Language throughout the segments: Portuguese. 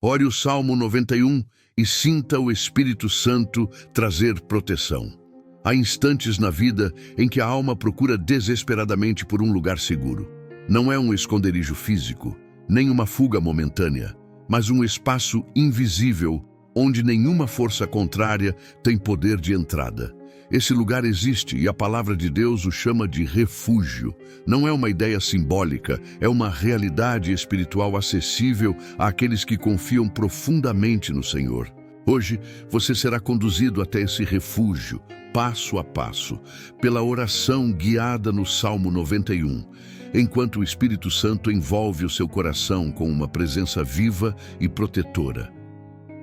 Ore o Salmo 91 e sinta o Espírito Santo trazer proteção. Há instantes na vida em que a alma procura desesperadamente por um lugar seguro. Não é um esconderijo físico, nem uma fuga momentânea, mas um espaço invisível onde nenhuma força contrária tem poder de entrada. Esse lugar existe e a palavra de Deus o chama de refúgio. Não é uma ideia simbólica, é uma realidade espiritual acessível àqueles que confiam profundamente no Senhor. Hoje, você será conduzido até esse refúgio, passo a passo, pela oração guiada no Salmo 91, enquanto o Espírito Santo envolve o seu coração com uma presença viva e protetora.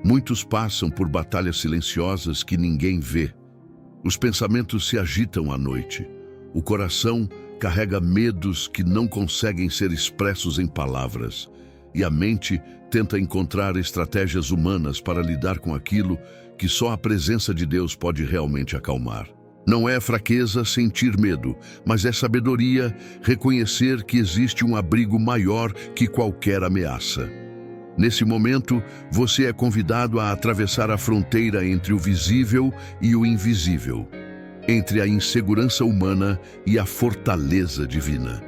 Muitos passam por batalhas silenciosas que ninguém vê. Os pensamentos se agitam à noite. O coração carrega medos que não conseguem ser expressos em palavras. E a mente tenta encontrar estratégias humanas para lidar com aquilo que só a presença de Deus pode realmente acalmar. Não é fraqueza sentir medo, mas é sabedoria reconhecer que existe um abrigo maior que qualquer ameaça. Nesse momento, você é convidado a atravessar a fronteira entre o visível e o invisível, entre a insegurança humana e a fortaleza divina.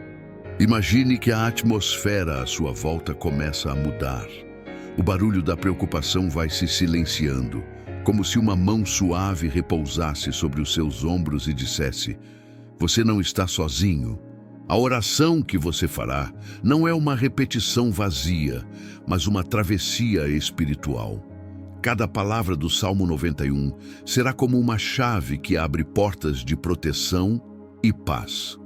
Imagine que a atmosfera à sua volta começa a mudar. O barulho da preocupação vai se silenciando, como se uma mão suave repousasse sobre os seus ombros e dissesse: "Você não está sozinho." A oração que você fará não é uma repetição vazia, mas uma travessia espiritual. Cada palavra do Salmo 91 será como uma chave que abre portas de proteção e paz.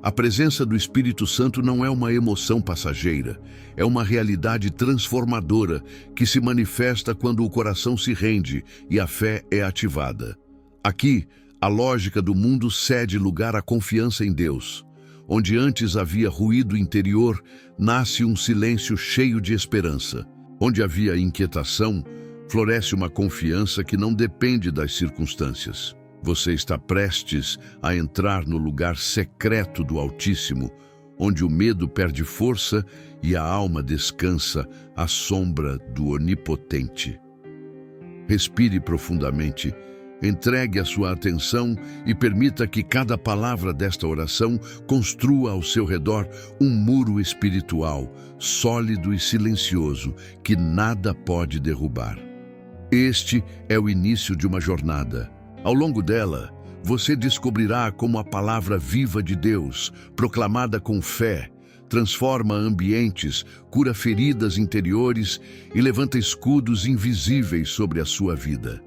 A presença do Espírito Santo não é uma emoção passageira, é uma realidade transformadora que se manifesta quando o coração se rende e a fé é ativada. Aqui, a lógica do mundo cede lugar à confiança em Deus. Onde antes havia ruído interior, nasce um silêncio cheio de esperança. Onde havia inquietação, floresce uma confiança que não depende das circunstâncias. Você está prestes a entrar no lugar secreto do Altíssimo, onde o medo perde força e a alma descansa à sombra do Onipotente. Respire profundamente. Entregue a sua atenção e permita que cada palavra desta oração construa ao seu redor um muro espiritual, sólido e silencioso, que nada pode derrubar. Este é o início de uma jornada. Ao longo dela, você descobrirá como a palavra viva de Deus, proclamada com fé, transforma ambientes, cura feridas interiores e levanta escudos invisíveis sobre a sua vida.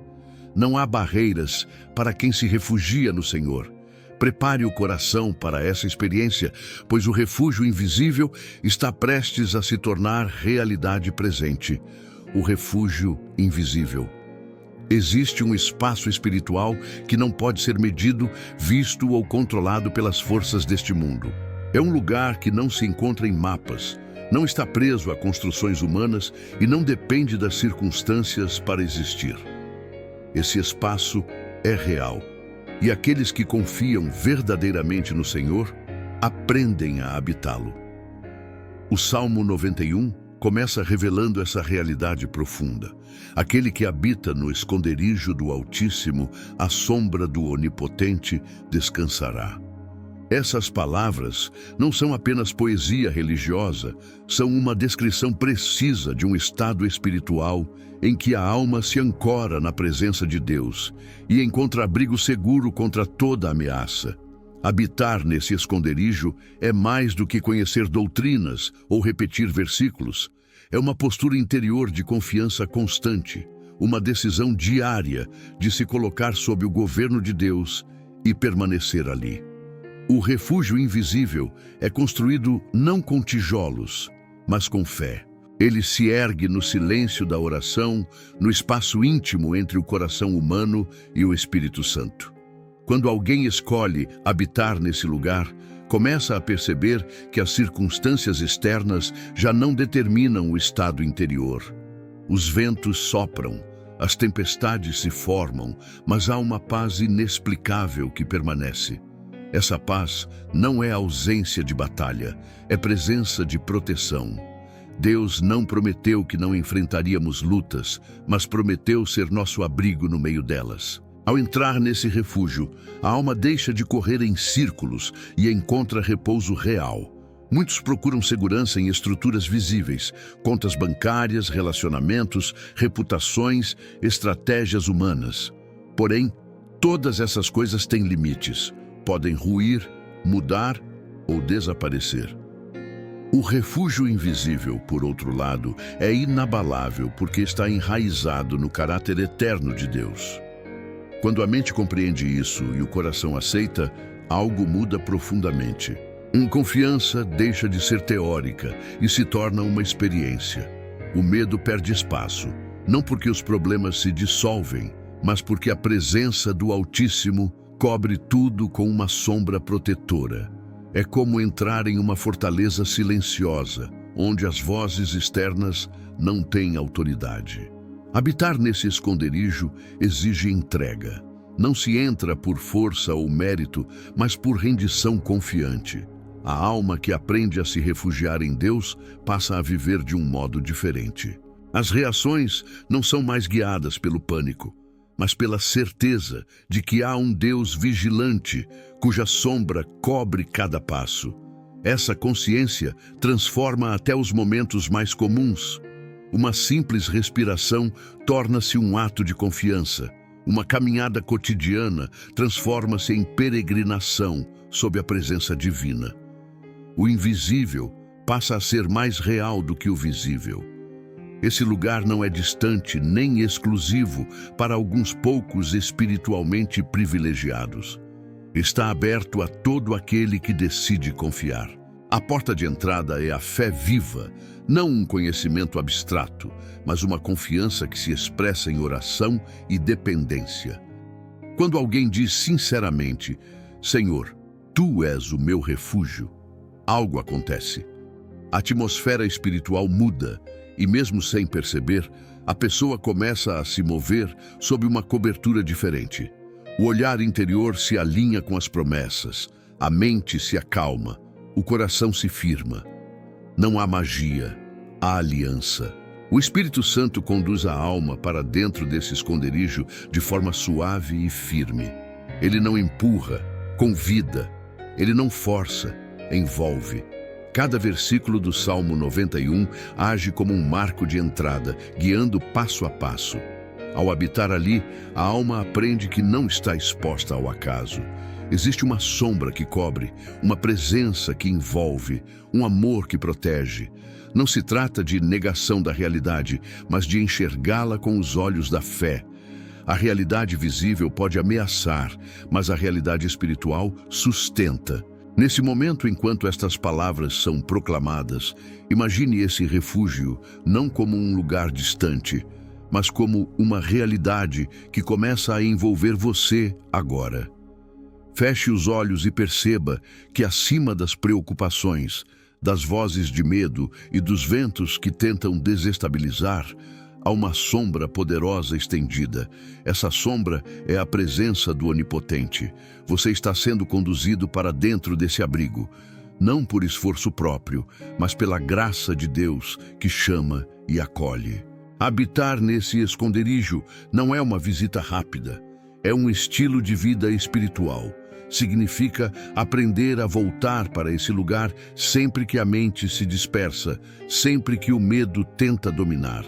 Não há barreiras para quem se refugia no Senhor. Prepare o coração para essa experiência, pois o refúgio invisível está prestes a se tornar realidade presente. O refúgio invisível. Existe um espaço espiritual que não pode ser medido, visto ou controlado pelas forças deste mundo. É um lugar que não se encontra em mapas, não está preso a construções humanas e não depende das circunstâncias para existir. Esse espaço é real, e aqueles que confiam verdadeiramente no Senhor aprendem a habitá-lo. O Salmo 91 começa revelando essa realidade profunda. Aquele que habita no esconderijo do Altíssimo, à sombra do Onipotente, descansará. Essas palavras não são apenas poesia religiosa, são uma descrição precisa de um estado espiritual em que a alma se ancora na presença de Deus e encontra abrigo seguro contra toda ameaça. Habitar nesse esconderijo é mais do que conhecer doutrinas ou repetir versículos. É uma postura interior de confiança constante, uma decisão diária de se colocar sob o governo de Deus e permanecer ali. O refúgio invisível é construído não com tijolos, mas com fé. Ele se ergue no silêncio da oração, no espaço íntimo entre o coração humano e o Espírito Santo. Quando alguém escolhe habitar nesse lugar, começa a perceber que as circunstâncias externas já não determinam o estado interior. Os ventos sopram, as tempestades se formam, mas há uma paz inexplicável que permanece. Essa paz não é ausência de batalha, é presença de proteção. Deus não prometeu que não enfrentaríamos lutas, mas prometeu ser nosso abrigo no meio delas. Ao entrar nesse refúgio, a alma deixa de correr em círculos e encontra repouso real. Muitos procuram segurança em estruturas visíveis, contas bancárias, relacionamentos, reputações, estratégias humanas. Porém, todas essas coisas têm limites. Podem ruir, mudar ou desaparecer. O refúgio invisível, por outro lado, é inabalável porque está enraizado no caráter eterno de Deus. Quando a mente compreende isso e o coração aceita, algo muda profundamente. Confiança deixa de ser teórica e se torna uma experiência. O medo perde espaço, não porque os problemas se dissolvem, mas porque a presença do Altíssimo cobre tudo com uma sombra protetora. É como entrar em uma fortaleza silenciosa, onde as vozes externas não têm autoridade. Habitar nesse esconderijo exige entrega. Não se entra por força ou mérito, mas por rendição confiante. A alma que aprende a se refugiar em Deus passa a viver de um modo diferente. As reações não são mais guiadas pelo pânico, mas pela certeza de que há um Deus vigilante, cuja sombra cobre cada passo. Essa consciência transforma até os momentos mais comuns. Uma simples respiração torna-se um ato de confiança. Uma caminhada cotidiana transforma-se em peregrinação sob a presença divina. O invisível passa a ser mais real do que o visível. Esse lugar não é distante nem exclusivo para alguns poucos espiritualmente privilegiados. Está aberto a todo aquele que decide confiar. A porta de entrada é a fé viva, não um conhecimento abstrato, mas uma confiança que se expressa em oração e dependência. Quando alguém diz sinceramente, Senhor, Tu és o meu refúgio, algo acontece. A atmosfera espiritual muda e, mesmo sem perceber, a pessoa começa a se mover sob uma cobertura diferente. O olhar interior se alinha com as promessas, a mente se acalma, o coração se firma. Não há magia, há aliança. O Espírito Santo conduz a alma para dentro desse esconderijo de forma suave e firme. Ele não empurra, convida. Ele não força, envolve. Cada versículo do Salmo 91 age como um marco de entrada, guiando passo a passo. Ao habitar ali, a alma aprende que não está exposta ao acaso. Existe uma sombra que cobre, uma presença que envolve, um amor que protege. Não se trata de negação da realidade, mas de enxergá-la com os olhos da fé. A realidade visível pode ameaçar, mas a realidade espiritual sustenta. Nesse momento, enquanto estas palavras são proclamadas, imagine esse refúgio não como um lugar distante, mas como uma realidade que começa a envolver você agora. Feche os olhos e perceba que acima das preocupações, das vozes de medo e dos ventos que tentam desestabilizar, há uma sombra poderosa estendida. Essa sombra é a presença do Onipotente. Você está sendo conduzido para dentro desse abrigo, não por esforço próprio, mas pela graça de Deus que chama e acolhe. Habitar nesse esconderijo não é uma visita rápida, é um estilo de vida espiritual. Significa aprender a voltar para esse lugar sempre que a mente se dispersa, sempre que o medo tenta dominar.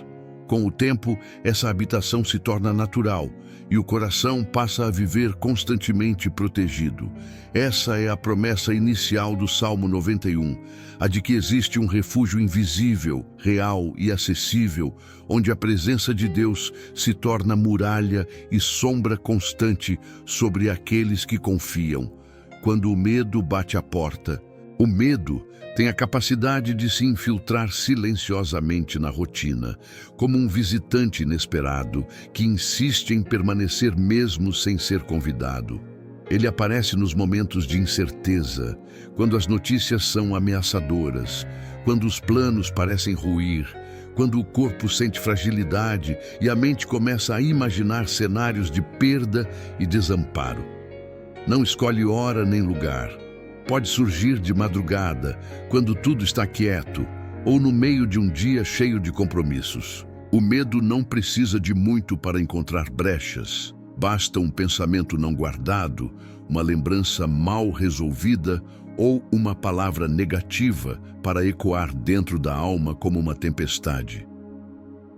Com o tempo, essa habitação se torna natural e o coração passa a viver constantemente protegido. Essa é a promessa inicial do Salmo 91, a de que existe um refúgio invisível, real e acessível, onde a presença de Deus se torna muralha e sombra constante sobre aqueles que confiam. Quando o medo bate à porta, o medo tem a capacidade de se infiltrar silenciosamente na rotina, como um visitante inesperado que insiste em permanecer mesmo sem ser convidado. Ele aparece nos momentos de incerteza, quando as notícias são ameaçadoras, quando os planos parecem ruir, quando o corpo sente fragilidade e a mente começa a imaginar cenários de perda e desamparo. Não escolhe hora nem lugar. Pode surgir de madrugada, quando tudo está quieto, ou no meio de um dia cheio de compromissos. O medo não precisa de muito para encontrar brechas. Basta um pensamento não guardado, uma lembrança mal resolvida ou uma palavra negativa para ecoar dentro da alma como uma tempestade.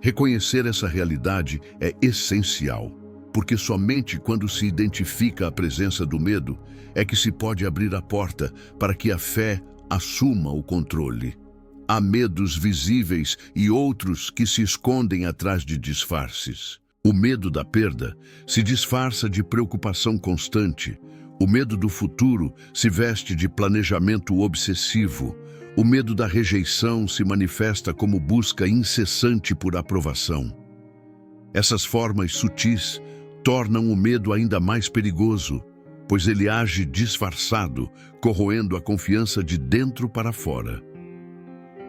Reconhecer essa realidade é essencial, porque somente quando se identifica a presença do medo é que se pode abrir a porta para que a fé assuma o controle. Há medos visíveis e outros que se escondem atrás de disfarces. O medo da perda se disfarça de preocupação constante. O medo do futuro se veste de planejamento obsessivo. O medo da rejeição se manifesta como busca incessante por aprovação. Essas formas sutis tornam o medo ainda mais perigoso, pois ele age disfarçado, corroendo a confiança de dentro para fora.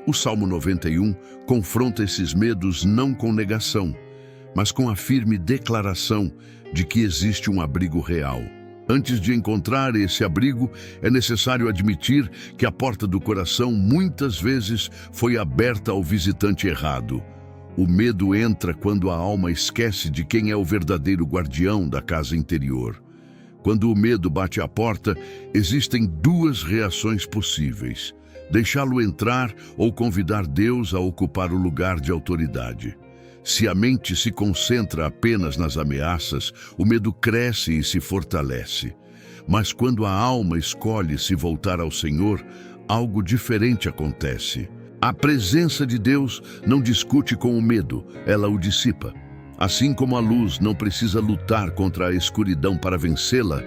O Salmo 91 confronta esses medos não com negação, mas com a firme declaração de que existe um abrigo real. Antes de encontrar esse abrigo, é necessário admitir que a porta do coração muitas vezes foi aberta ao visitante errado. O medo entra quando a alma esquece de quem é o verdadeiro guardião da casa interior. Quando o medo bate à porta, existem duas reações possíveis: deixá-lo entrar ou convidar Deus a ocupar o lugar de autoridade. Se a mente se concentra apenas nas ameaças, o medo cresce e se fortalece. Mas quando a alma escolhe se voltar ao Senhor, algo diferente acontece. A presença de Deus não discute com o medo, ela o dissipa. Assim como a luz não precisa lutar contra a escuridão para vencê-la,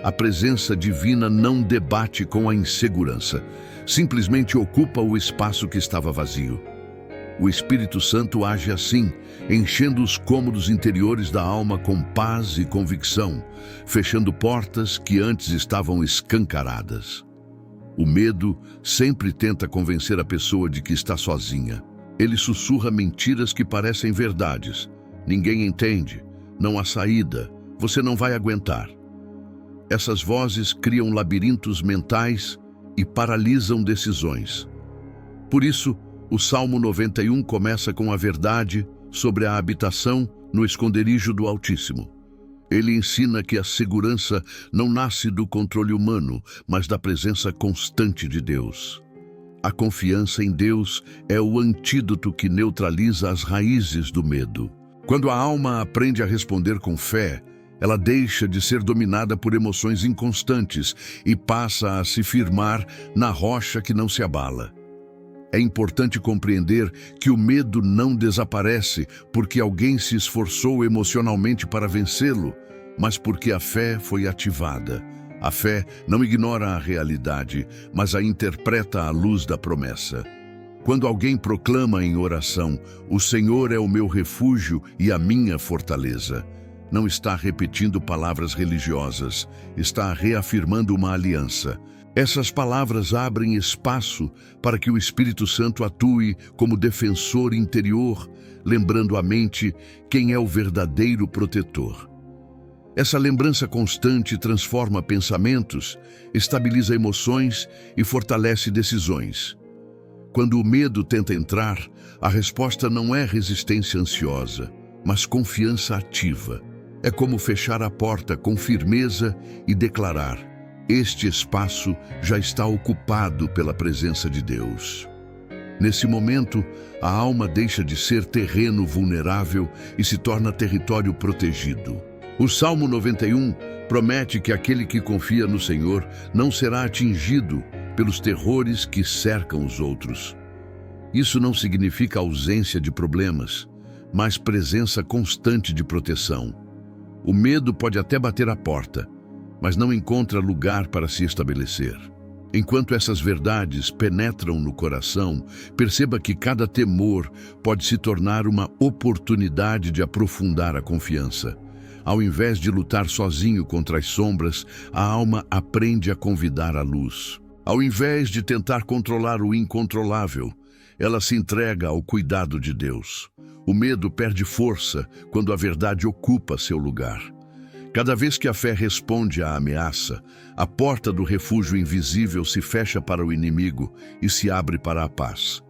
a presença divina não debate com a insegurança, simplesmente ocupa o espaço que estava vazio. O Espírito Santo age assim, enchendo os cômodos interiores da alma com paz e convicção, fechando portas que antes estavam escancaradas. O medo sempre tenta convencer a pessoa de que está sozinha. Ele sussurra mentiras que parecem verdades. Ninguém entende, não há saída, você não vai aguentar. Essas vozes criam labirintos mentais e paralisam decisões. Por isso, o Salmo 91 começa com a verdade sobre a habitação no esconderijo do Altíssimo. Ele ensina que a segurança não nasce do controle humano, mas da presença constante de Deus. A confiança em Deus é o antídoto que neutraliza as raízes do medo. Quando a alma aprende a responder com fé, ela deixa de ser dominada por emoções inconstantes e passa a se firmar na rocha que não se abala. É importante compreender que o medo não desaparece porque alguém se esforçou emocionalmente para vencê-lo, mas porque a fé foi ativada. A fé não ignora a realidade, mas a interpreta à luz da promessa. Quando alguém proclama em oração, "O Senhor é o meu refúgio e a minha fortaleza", não está repetindo palavras religiosas, está reafirmando uma aliança. Essas palavras abrem espaço para que o Espírito Santo atue como defensor interior, lembrando à mente quem é o verdadeiro protetor. Essa lembrança constante transforma pensamentos, estabiliza emoções e fortalece decisões. Quando o medo tenta entrar, a resposta não é resistência ansiosa, mas confiança ativa. É como fechar a porta com firmeza e declarar: este espaço já está ocupado pela presença de Deus. Nesse momento, a alma deixa de ser terreno vulnerável e se torna território protegido. O Salmo 91 promete que aquele que confia no Senhor não será atingido pelos terrores que cercam os outros. Isso não significa ausência de problemas, mas presença constante de proteção. O medo pode até bater à porta, mas não encontra lugar para se estabelecer. Enquanto essas verdades penetram no coração, perceba que cada temor pode se tornar uma oportunidade de aprofundar a confiança. Ao invés de lutar sozinho contra as sombras, a alma aprende a convidar a luz. Ao invés de tentar controlar o incontrolável, ela se entrega ao cuidado de Deus. O medo perde força quando a verdade ocupa seu lugar. Cada vez que a fé responde à ameaça, a porta do refúgio invisível se fecha para o inimigo e se abre para a paz.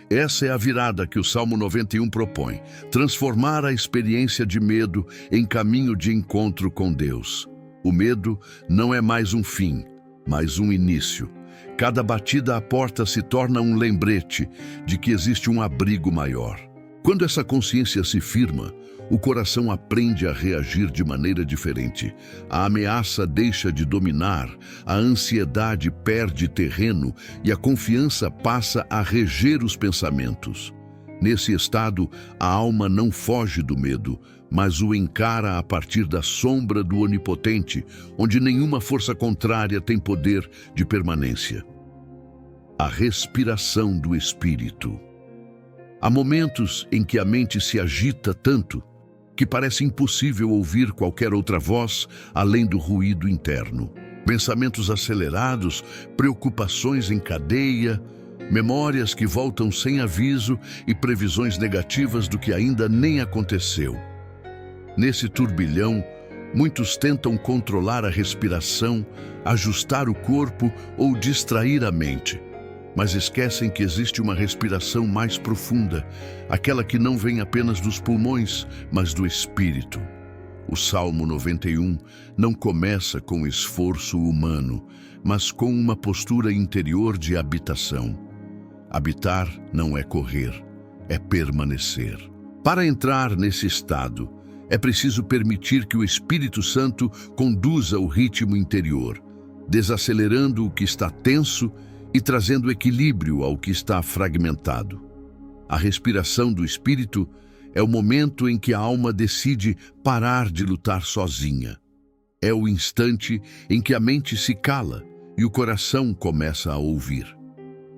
Essa é a virada que o Salmo 91 propõe: transformar a experiência de medo em caminho de encontro com Deus. O medo não é mais um fim, mas um início. Cada batida à porta se torna um lembrete de que existe um abrigo maior. Quando essa consciência se firma, o coração aprende a reagir de maneira diferente. A ameaça deixa de dominar, a ansiedade perde terreno e a confiança passa a reger os pensamentos. Nesse estado, a alma não foge do medo, mas o encara a partir da sombra do Onipotente, onde nenhuma força contrária tem poder de permanência. A respiração do Espírito. Há momentos em que a mente se agita tanto que parece impossível ouvir qualquer outra voz além do ruído interno. Pensamentos acelerados, preocupações em cadeia, memórias que voltam sem aviso e previsões negativas do que ainda nem aconteceu. Nesse turbilhão, muitos tentam controlar a respiração, ajustar o corpo ou distrair a mente, mas esquecem que existe uma respiração mais profunda, aquela que não vem apenas dos pulmões, mas do espírito. O Salmo 91 não começa com esforço humano, mas com uma postura interior de habitação. Habitar não é correr, é permanecer. Para entrar nesse estado, é preciso permitir que o Espírito Santo conduza o ritmo interior, desacelerando o que está tenso e trazendo equilíbrio ao que está fragmentado. A respiração do Espírito é o momento em que a alma decide parar de lutar sozinha. É o instante em que a mente se cala e o coração começa a ouvir.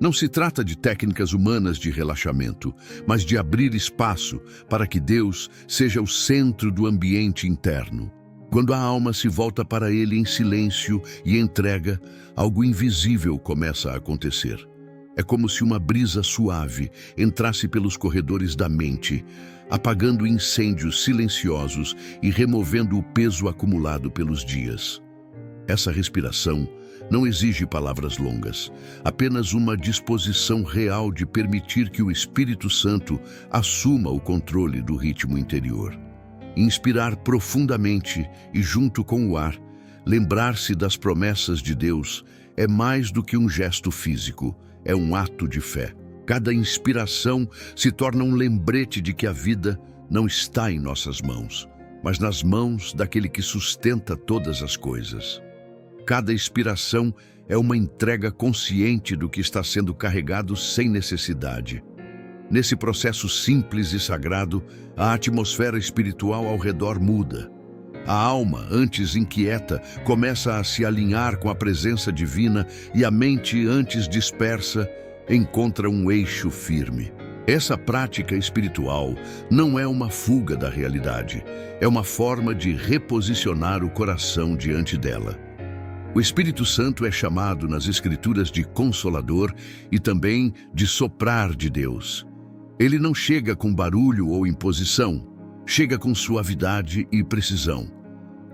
Não se trata de técnicas humanas de relaxamento, mas de abrir espaço para que Deus seja o centro do ambiente interno. Quando a alma se volta para Ele em silêncio e entrega, algo invisível começa a acontecer. É como se uma brisa suave entrasse pelos corredores da mente, apagando incêndios silenciosos e removendo o peso acumulado pelos dias. Essa respiração não exige palavras longas, apenas uma disposição real de permitir que o Espírito Santo assuma o controle do ritmo interior. Inspirar profundamente e, junto com o ar, lembrar-se das promessas de Deus é mais do que um gesto físico, é um ato de fé. Cada inspiração se torna um lembrete de que a vida não está em nossas mãos, mas nas mãos daquele que sustenta todas as coisas. Cada expiração é uma entrega consciente do que está sendo carregado sem necessidade. Nesse processo simples e sagrado, a atmosfera espiritual ao redor muda. A alma, antes inquieta, começa a se alinhar com a presença divina e a mente, antes dispersa, encontra um eixo firme. Essa prática espiritual não é uma fuga da realidade, é uma forma de reposicionar o coração diante dela. O Espírito Santo é chamado nas Escrituras de Consolador e também de Soprar de Deus. Ele não chega com barulho ou imposição, chega com suavidade e precisão.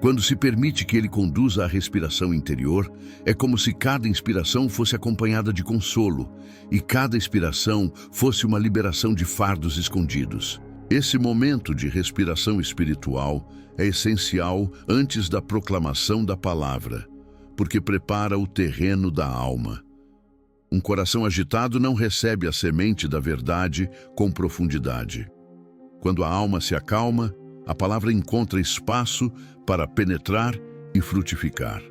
Quando se permite que ele conduza a respiração interior, é como se cada inspiração fosse acompanhada de consolo e cada expiração fosse uma liberação de fardos escondidos. Esse momento de respiração espiritual é essencial antes da proclamação da palavra, porque prepara o terreno da alma. Um coração agitado não recebe a semente da verdade com profundidade. Quando a alma se acalma, a palavra encontra espaço para penetrar e frutificar.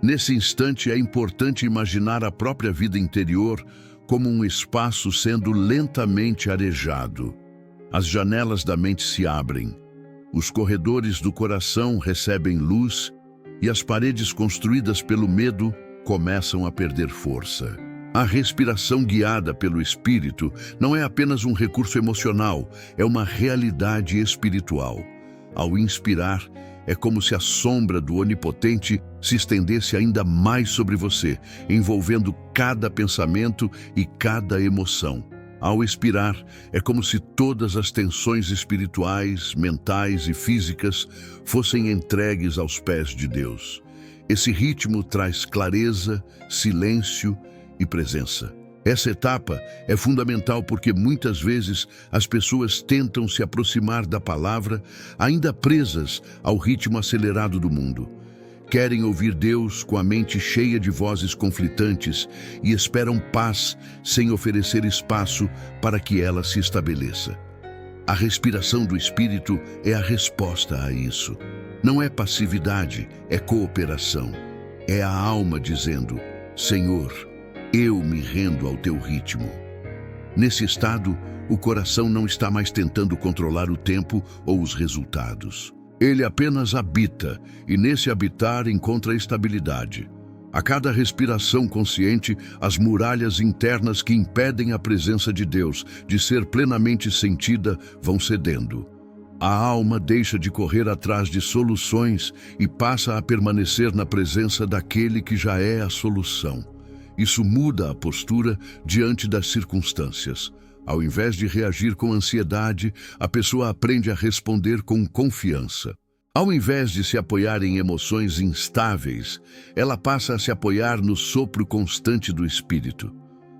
Nesse instante é importante imaginar a própria vida interior como um espaço sendo lentamente arejado. As janelas da mente se abrem, os corredores do coração recebem luz e as paredes construídas pelo medo começam a perder força. A respiração guiada pelo Espírito não é apenas um recurso emocional, é uma realidade espiritual. Ao inspirar, é como se a sombra do Onipotente se estendesse ainda mais sobre você, envolvendo cada pensamento e cada emoção. Ao expirar, é como se todas as tensões espirituais, mentais e físicas fossem entregues aos pés de Deus. Esse ritmo traz clareza, silêncio e presença. Essa etapa é fundamental porque muitas vezes as pessoas tentam se aproximar da palavra ainda presas ao ritmo acelerado do mundo. Querem ouvir Deus com a mente cheia de vozes conflitantes e esperam paz sem oferecer espaço para que ela se estabeleça. A respiração do Espírito é a resposta a isso. Não é passividade, é cooperação. É a alma dizendo: Senhor, eu me rendo ao teu ritmo. Nesse estado, o coração não está mais tentando controlar o tempo ou os resultados. Ele apenas habita, e nesse habitar encontra estabilidade. A cada respiração consciente, as muralhas internas que impedem a presença de Deus de ser plenamente sentida vão cedendo. A alma deixa de correr atrás de soluções e passa a permanecer na presença daquele que já é a solução. Isso muda a postura diante das circunstâncias. Ao invés de reagir com ansiedade, a pessoa aprende a responder com confiança. Ao invés de se apoiar em emoções instáveis, ela passa a se apoiar no sopro constante do Espírito.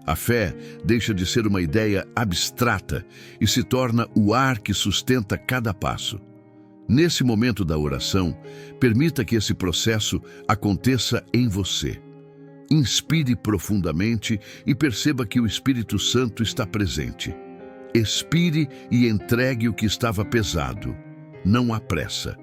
A fé deixa de ser uma ideia abstrata e se torna o ar que sustenta cada passo. Nesse momento da oração, permita que esse processo aconteça em você. Inspire profundamente e perceba que o Espírito Santo está presente. Expire e entregue o que estava pesado. Não há pressa.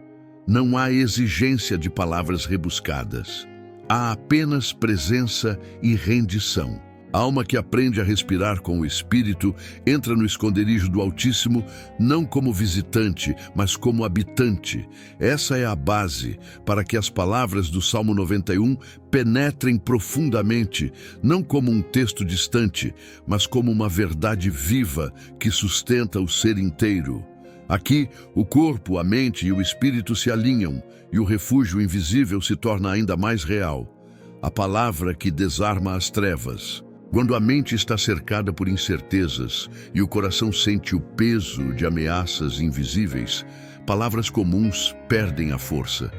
Não há exigência de palavras rebuscadas. Há apenas presença e rendição. A alma que aprende a respirar com o Espírito entra no esconderijo do Altíssimo não como visitante, mas como habitante. Essa é a base para que as palavras do Salmo 91 penetrem profundamente, não como um texto distante, mas como uma verdade viva que sustenta o ser inteiro. Aqui, o corpo, a mente e o espírito se alinham e o refúgio invisível se torna ainda mais real. A palavra que desarma as trevas. Quando a mente está cercada por incertezas e o coração sente o peso de ameaças invisíveis, palavras comuns perdem a força.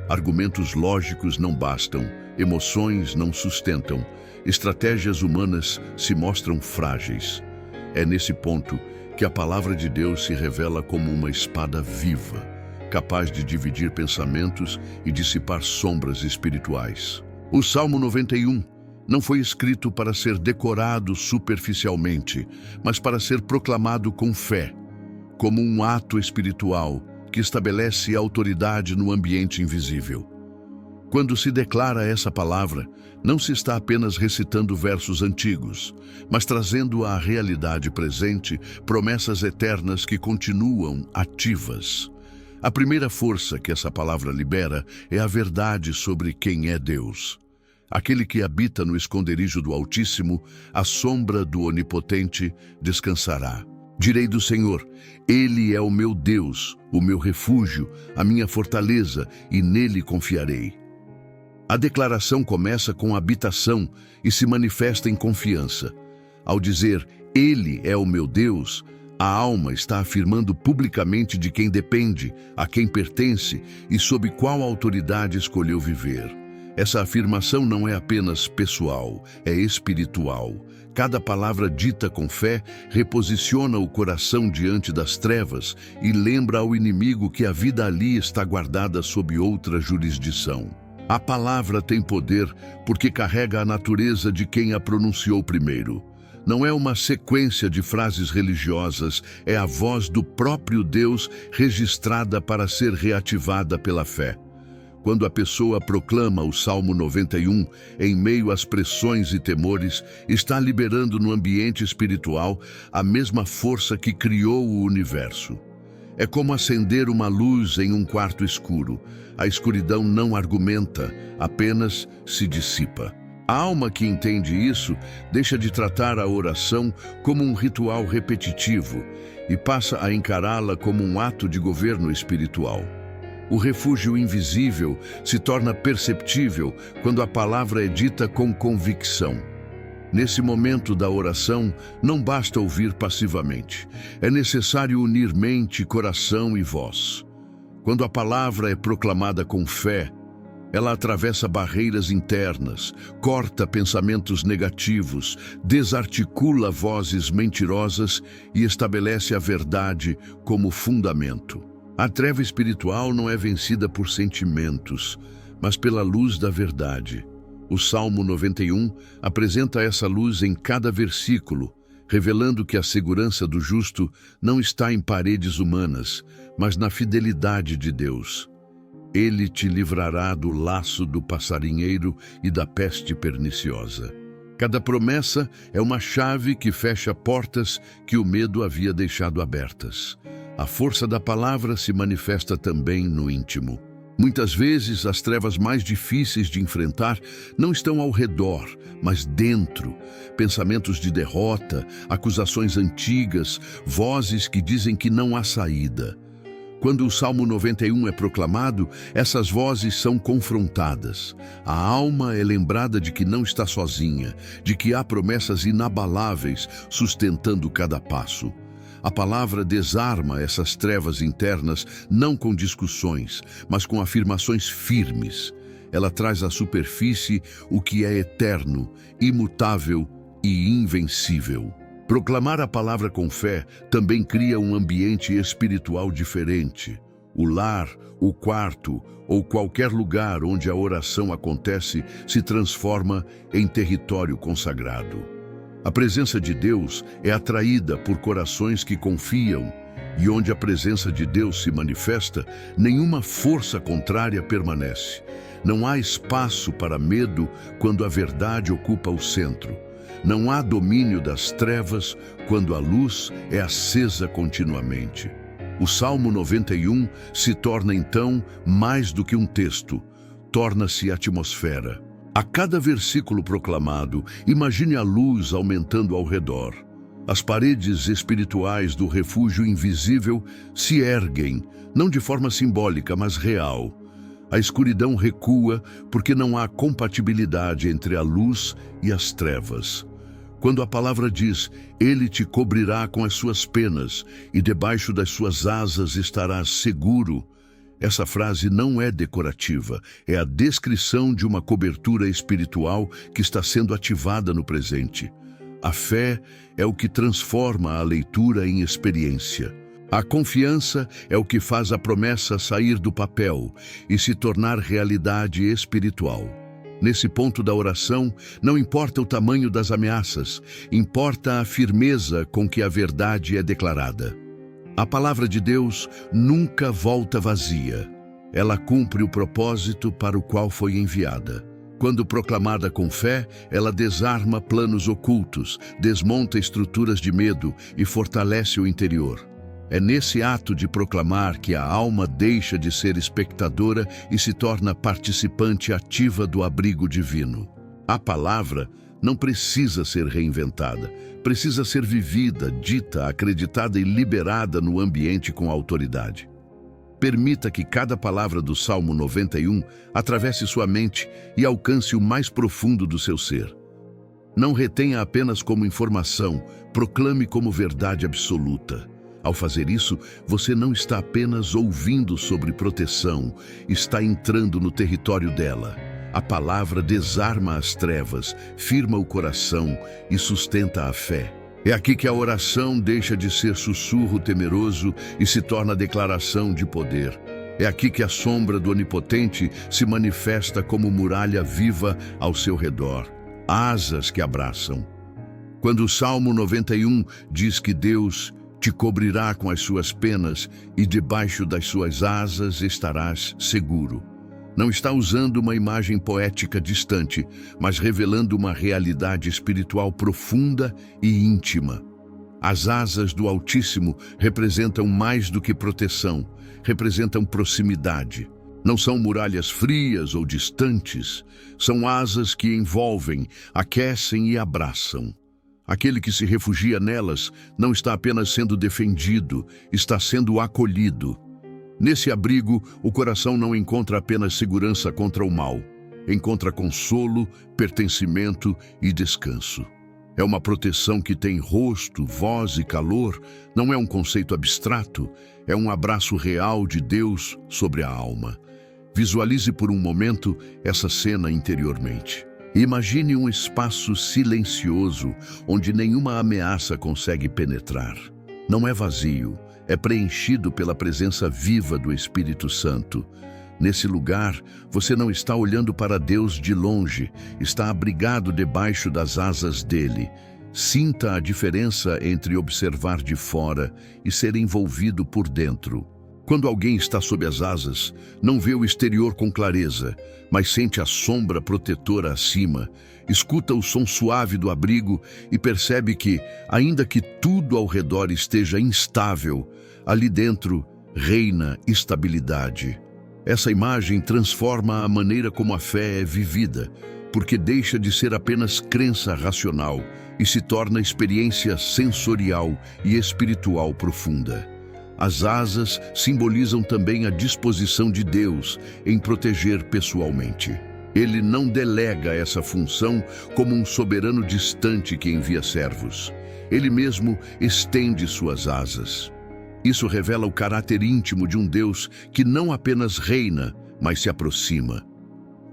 Argumentos lógicos não bastam, emoções não sustentam, estratégias humanas se mostram frágeis. É nesse ponto que a palavra de Deus se revela como uma espada viva, capaz de dividir pensamentos e dissipar sombras espirituais. O Salmo 91 não foi escrito para ser decorado superficialmente, mas para ser proclamado com fé, como um ato espiritual que estabelece autoridade no ambiente invisível. Quando se declara essa palavra, não se está apenas recitando versos antigos, mas trazendo à realidade presente promessas eternas que continuam ativas. A primeira força que essa palavra libera é a verdade sobre quem é Deus. Aquele que habita no esconderijo do Altíssimo, à sombra do Onipotente, descansará. Direi do Senhor: Ele é o meu Deus, o meu refúgio, a minha fortaleza, e nele confiarei. A declaração começa com habitação e se manifesta em confiança. Ao dizer, Ele é o meu Deus, a alma está afirmando publicamente de quem depende, a quem pertence e sob qual autoridade escolheu viver. Essa afirmação não é apenas pessoal, é espiritual. Cada palavra dita com fé reposiciona o coração diante das trevas e lembra ao inimigo que a vida ali está guardada sob outra jurisdição. A palavra tem poder porque carrega a natureza de quem a pronunciou primeiro. Não é uma sequência de frases religiosas, é a voz do próprio Deus registrada para ser reativada pela fé. Quando a pessoa proclama o Salmo 91, em meio às pressões e temores, está liberando no ambiente espiritual a mesma força que criou o universo. É como acender uma luz em um quarto escuro. A escuridão não argumenta, apenas se dissipa. A alma que entende isso deixa de tratar a oração como um ritual repetitivo e passa a encará-la como um ato de governo espiritual. O refúgio invisível se torna perceptível quando a palavra é dita com convicção. Nesse momento da oração, não basta ouvir passivamente. É necessário unir mente, coração e voz. Quando a palavra é proclamada com fé, Ela atravessa barreiras internas, corta pensamentos negativos, desarticula vozes mentirosas e estabelece a verdade como fundamento. A treva espiritual não é vencida por sentimentos, mas pela luz da verdade. O Salmo 91 apresenta essa luz em cada versículo, revelando que a segurança do justo não está em paredes humanas, mas na fidelidade de Deus. Ele te livrará do laço do passarinheiro e da peste perniciosa. Cada promessa é uma chave que fecha portas que o medo havia deixado abertas. A força da palavra se manifesta também no íntimo. Muitas vezes, as trevas mais difíceis de enfrentar não estão ao redor, mas dentro. Pensamentos de derrota, acusações antigas, vozes que dizem que não há saída. Quando o Salmo 91 é proclamado, essas vozes são confrontadas. A alma é lembrada de que não está sozinha, de que há promessas inabaláveis sustentando cada passo. A palavra desarma essas trevas internas não com discussões, mas com afirmações firmes. Ela traz à superfície o que é eterno, imutável e invencível. Proclamar a palavra com fé também cria um ambiente espiritual diferente. O lar, o quarto ou qualquer lugar onde a oração acontece se transforma em território consagrado. A presença de Deus é atraída por corações que confiam, e onde a presença de Deus se manifesta, nenhuma força contrária permanece. Não há espaço para medo quando a verdade ocupa o centro. Não há domínio das trevas quando a luz é acesa continuamente. O Salmo 91 se torna então mais do que um texto, torna-se atmosfera. A cada versículo proclamado, imagine a luz aumentando ao redor. As paredes espirituais do refúgio invisível se erguem, não de forma simbólica, mas real. A escuridão recua porque não há compatibilidade entre a luz e as trevas. Quando a palavra diz, Ele te cobrirá com as suas penas e debaixo das suas asas estarás seguro, essa frase não é decorativa, é a descrição de uma cobertura espiritual que está sendo ativada no presente. A fé é o que transforma a leitura em experiência. A confiança é o que faz a promessa sair do papel e se tornar realidade espiritual. Nesse ponto da oração, não importa o tamanho das ameaças, importa a firmeza com que a verdade é declarada. A palavra de Deus nunca volta vazia. Ela cumpre o propósito para o qual foi enviada. Quando proclamada com fé, ela desarma planos ocultos, desmonta estruturas de medo e fortalece o interior. É nesse ato de proclamar que a alma deixa de ser espectadora e se torna participante ativa do abrigo divino. A palavra não precisa ser reinventada, precisa ser vivida, dita, acreditada e liberada no ambiente com autoridade. Permita que cada palavra do Salmo 91 atravesse sua mente e alcance o mais profundo do seu ser. Não retenha apenas como informação, proclame como verdade absoluta. Ao fazer isso, você não está apenas ouvindo sobre proteção, está entrando no território dela. A palavra desarma as trevas, firma o coração e sustenta a fé. É aqui que a oração deixa de ser sussurro temeroso e se torna declaração de poder. É aqui que a sombra do Onipotente se manifesta como muralha viva ao seu redor, asas que abraçam. Quando o Salmo 91 diz que Deus te cobrirá com as suas penas e debaixo das suas asas estarás seguro. Não está usando uma imagem poética distante, mas revelando uma realidade espiritual profunda e íntima. As asas do Altíssimo representam mais do que proteção, representam proximidade. Não são muralhas frias ou distantes, são asas que envolvem, aquecem e abraçam. Aquele que se refugia nelas não está apenas sendo defendido, está sendo acolhido. Nesse abrigo, o coração não encontra apenas segurança contra o mal, encontra consolo, pertencimento e descanso. É uma proteção que tem rosto, voz e calor, não é um conceito abstrato, é um abraço real de Deus sobre a alma. Visualize por um momento essa cena interiormente. Imagine um espaço silencioso onde nenhuma ameaça consegue penetrar. Não é vazio, é preenchido pela presença viva do Espírito Santo. Nesse lugar, você não está olhando para Deus de longe, está abrigado debaixo das asas dele. Sinta a diferença entre observar de fora e ser envolvido por dentro. Quando alguém está sob as asas, não vê o exterior com clareza, mas sente a sombra protetora acima, escuta o som suave do abrigo e percebe que, ainda que tudo ao redor esteja instável, ali dentro reina estabilidade. Essa imagem transforma a maneira como a fé é vivida, porque deixa de ser apenas crença racional e se torna experiência sensorial e espiritual profunda. As asas simbolizam também a disposição de Deus em proteger pessoalmente. Ele não delega essa função como um soberano distante que envia servos. Ele mesmo estende suas asas. Isso revela o caráter íntimo de um Deus que não apenas reina, mas se aproxima.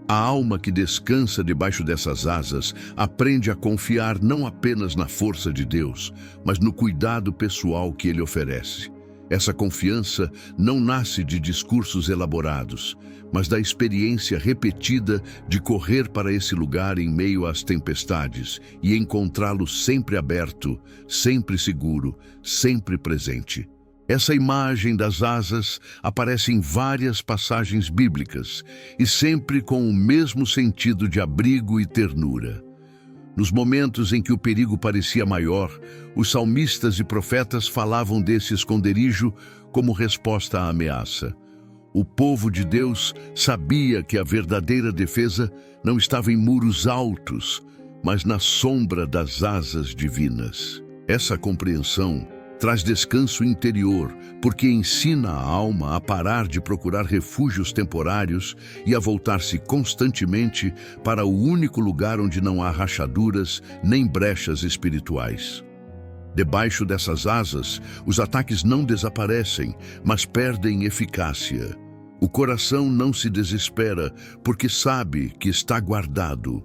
A alma que descansa debaixo dessas asas aprende a confiar não apenas na força de Deus, mas no cuidado pessoal que Ele oferece. Essa confiança não nasce de discursos elaborados, mas da experiência repetida de correr para esse lugar em meio às tempestades e encontrá-lo sempre aberto, sempre seguro, sempre presente. Essa imagem das asas aparece em várias passagens bíblicas e sempre com o mesmo sentido de abrigo e ternura. Nos momentos em que o perigo parecia maior, os salmistas e profetas falavam desse esconderijo como resposta à ameaça. O povo de Deus sabia que a verdadeira defesa não estava em muros altos, mas na sombra das asas divinas. Essa compreensão traz descanso interior, porque ensina a alma a parar de procurar refúgios temporários e a voltar-se constantemente para o único lugar onde não há rachaduras nem brechas espirituais. Debaixo dessas asas, os ataques não desaparecem, mas perdem eficácia. O coração não se desespera, porque sabe que está guardado.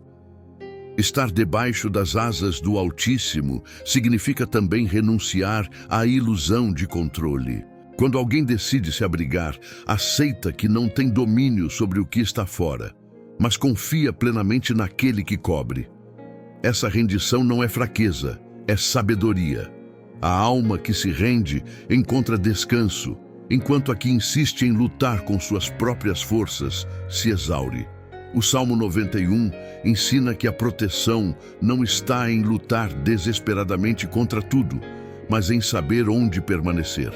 Estar debaixo das asas do Altíssimo significa também renunciar à ilusão de controle. Quando alguém decide se abrigar, aceita que não tem domínio sobre o que está fora, mas confia plenamente naquele que cobre. Essa rendição não é fraqueza, é sabedoria. A alma que se rende encontra descanso, enquanto a que insiste em lutar com suas próprias forças se exaure. O Salmo 91 ensina que a proteção não está em lutar desesperadamente contra tudo, mas em saber onde permanecer.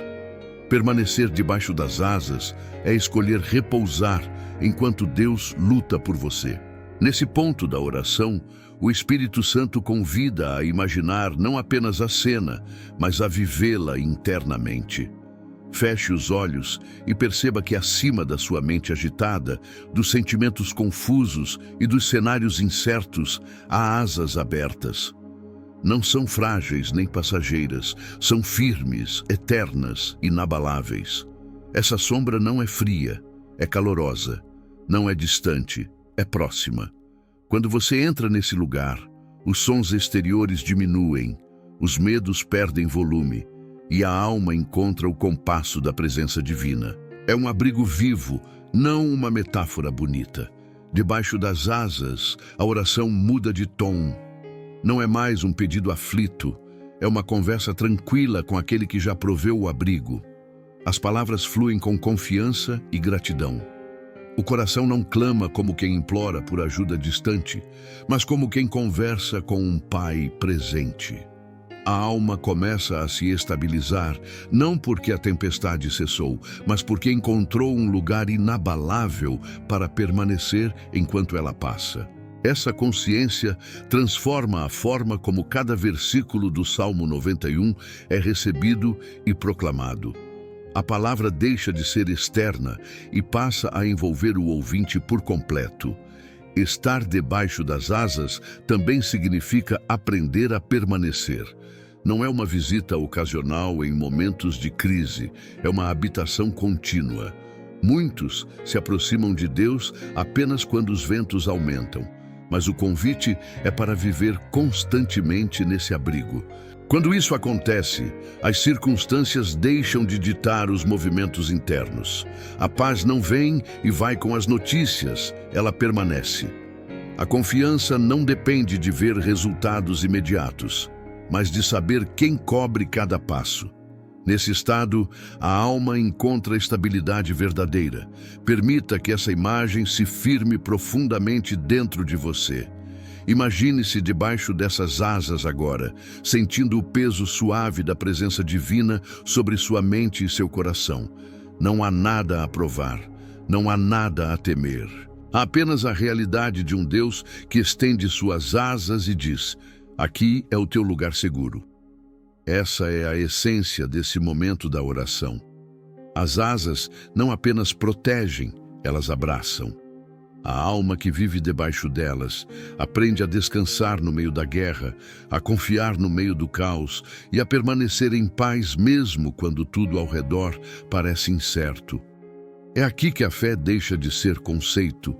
Permanecer debaixo das asas é escolher repousar enquanto Deus luta por você. Nesse ponto da oração, o Espírito Santo convida a imaginar não apenas a cena, mas a vivê-la internamente. Feche os olhos e perceba que acima da sua mente agitada, dos sentimentos confusos e dos cenários incertos, há asas abertas. Não são frágeis nem passageiras, são firmes, eternas, inabaláveis. Essa sombra não é fria, é calorosa, não é distante, é próxima. Quando você entra nesse lugar, os sons exteriores diminuem, os medos perdem volume, e a alma encontra o compasso da presença divina. É um abrigo vivo, não uma metáfora bonita. Debaixo das asas, a oração muda de tom. Não é mais um pedido aflito, é uma conversa tranquila com aquele que já proveu o abrigo. As palavras fluem com confiança e gratidão. O coração não clama como quem implora por ajuda distante, mas como quem conversa com um pai presente. A alma começa a se estabilizar, não porque a tempestade cessou, mas porque encontrou um lugar inabalável para permanecer enquanto ela passa. Essa consciência transforma a forma como cada versículo do Salmo 91 é recebido e proclamado. A palavra deixa de ser externa e passa a envolver o ouvinte por completo. Estar debaixo das asas também significa aprender a permanecer. Não é uma visita ocasional em momentos de crise, é uma habitação contínua. Muitos se aproximam de Deus apenas quando os ventos aumentam, mas o convite é para viver constantemente nesse abrigo. Quando isso acontece, as circunstâncias deixam de ditar os movimentos internos. A paz não vem e vai com as notícias, ela permanece. A confiança não depende de ver resultados imediatos, mas de saber quem cobre cada passo. Nesse estado, a alma encontra estabilidade verdadeira. Permita que essa imagem se firme profundamente dentro de você. Imagine-se debaixo dessas asas agora, sentindo o peso suave da presença divina sobre sua mente e seu coração. Não há nada a provar, não há nada a temer. Há apenas a realidade de um Deus que estende suas asas e diz: aqui é o teu lugar seguro. Essa é a essência desse momento da oração. As asas não apenas protegem, elas abraçam. A alma que vive debaixo delas aprende a descansar no meio da guerra, a confiar no meio do caos e a permanecer em paz mesmo quando tudo ao redor parece incerto. É aqui que a fé deixa de ser conceito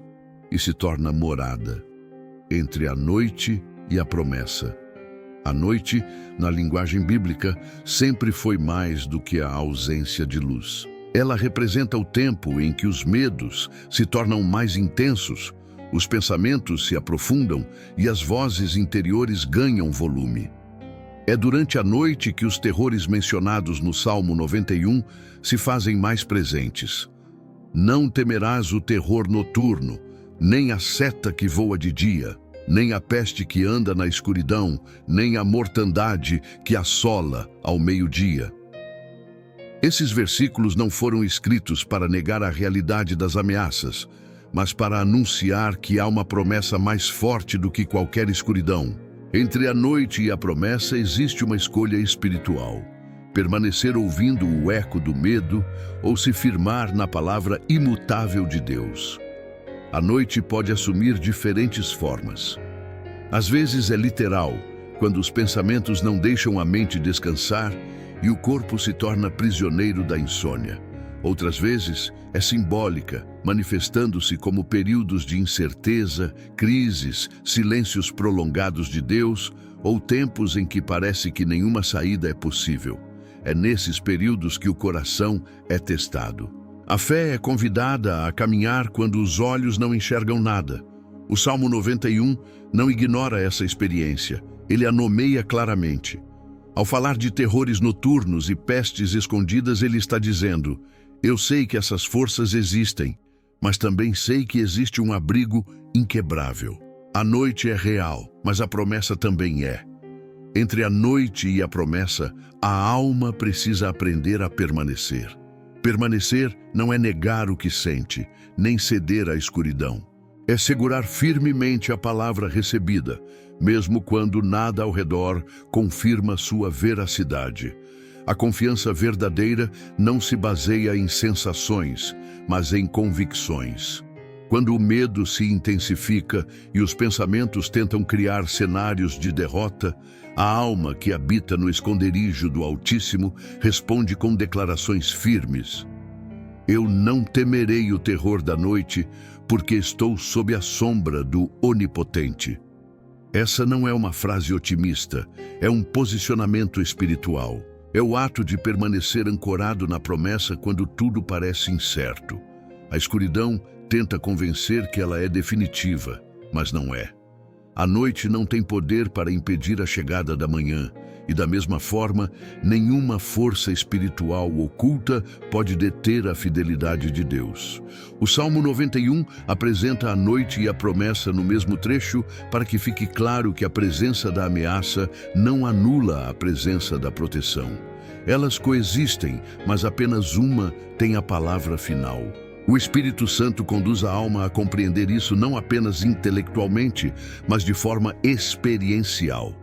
e se torna morada, entre a noite e a promessa. A noite, na linguagem bíblica, sempre foi mais do que a ausência de luz. Ela representa o tempo em que os medos se tornam mais intensos, os pensamentos se aprofundam e as vozes interiores ganham volume. É durante a noite que os terrores mencionados no Salmo 91 se fazem mais presentes. Não temerás o terror noturno, nem a seta que voa de dia, nem a peste que anda na escuridão, nem a mortandade que assola ao meio-dia. Esses versículos não foram escritos para negar a realidade das ameaças, mas para anunciar que há uma promessa mais forte do que qualquer escuridão. Entre a noite e a promessa existe uma escolha espiritual: permanecer ouvindo o eco do medo ou se firmar na palavra imutável de Deus. A noite pode assumir diferentes formas. Às vezes é literal, quando os pensamentos não deixam a mente descansar e o corpo se torna prisioneiro da insônia. Outras vezes é simbólica, manifestando-se como períodos de incerteza, crises, silêncios prolongados de Deus ou tempos em que parece que nenhuma saída é possível. É nesses períodos que o coração é testado. A fé é convidada a caminhar quando os olhos não enxergam nada. O Salmo 91 não ignora essa experiência, ele a nomeia claramente. Ao falar de terrores noturnos e pestes escondidas, ele está dizendo: eu sei que essas forças existem, mas também sei que existe um abrigo inquebrável. A noite é real, mas a promessa também é. Entre a noite e a promessa, a alma precisa aprender a permanecer. Permanecer não é negar o que sente, nem ceder à escuridão. É segurar firmemente a palavra recebida, mesmo quando nada ao redor confirma sua veracidade. A confiança verdadeira não se baseia em sensações, mas em convicções. Quando o medo se intensifica e os pensamentos tentam criar cenários de derrota, a alma que habita no esconderijo do Altíssimo responde com declarações firmes: eu não temerei o terror da noite, porque estou sob a sombra do Onipotente. Essa não é uma frase otimista, é um posicionamento espiritual. É o ato de permanecer ancorado na promessa quando tudo parece incerto. A escuridão tenta convencer que ela é definitiva, mas não é. A noite não tem poder para impedir a chegada da manhã, e da mesma forma, nenhuma força espiritual oculta pode deter a fidelidade de Deus. O Salmo 91 apresenta a noite e a promessa no mesmo trecho para que fique claro que a presença da ameaça não anula a presença da proteção. Elas coexistem, mas apenas uma tem a palavra final. O Espírito Santo conduz a alma a compreender isso não apenas intelectualmente, mas de forma experiencial.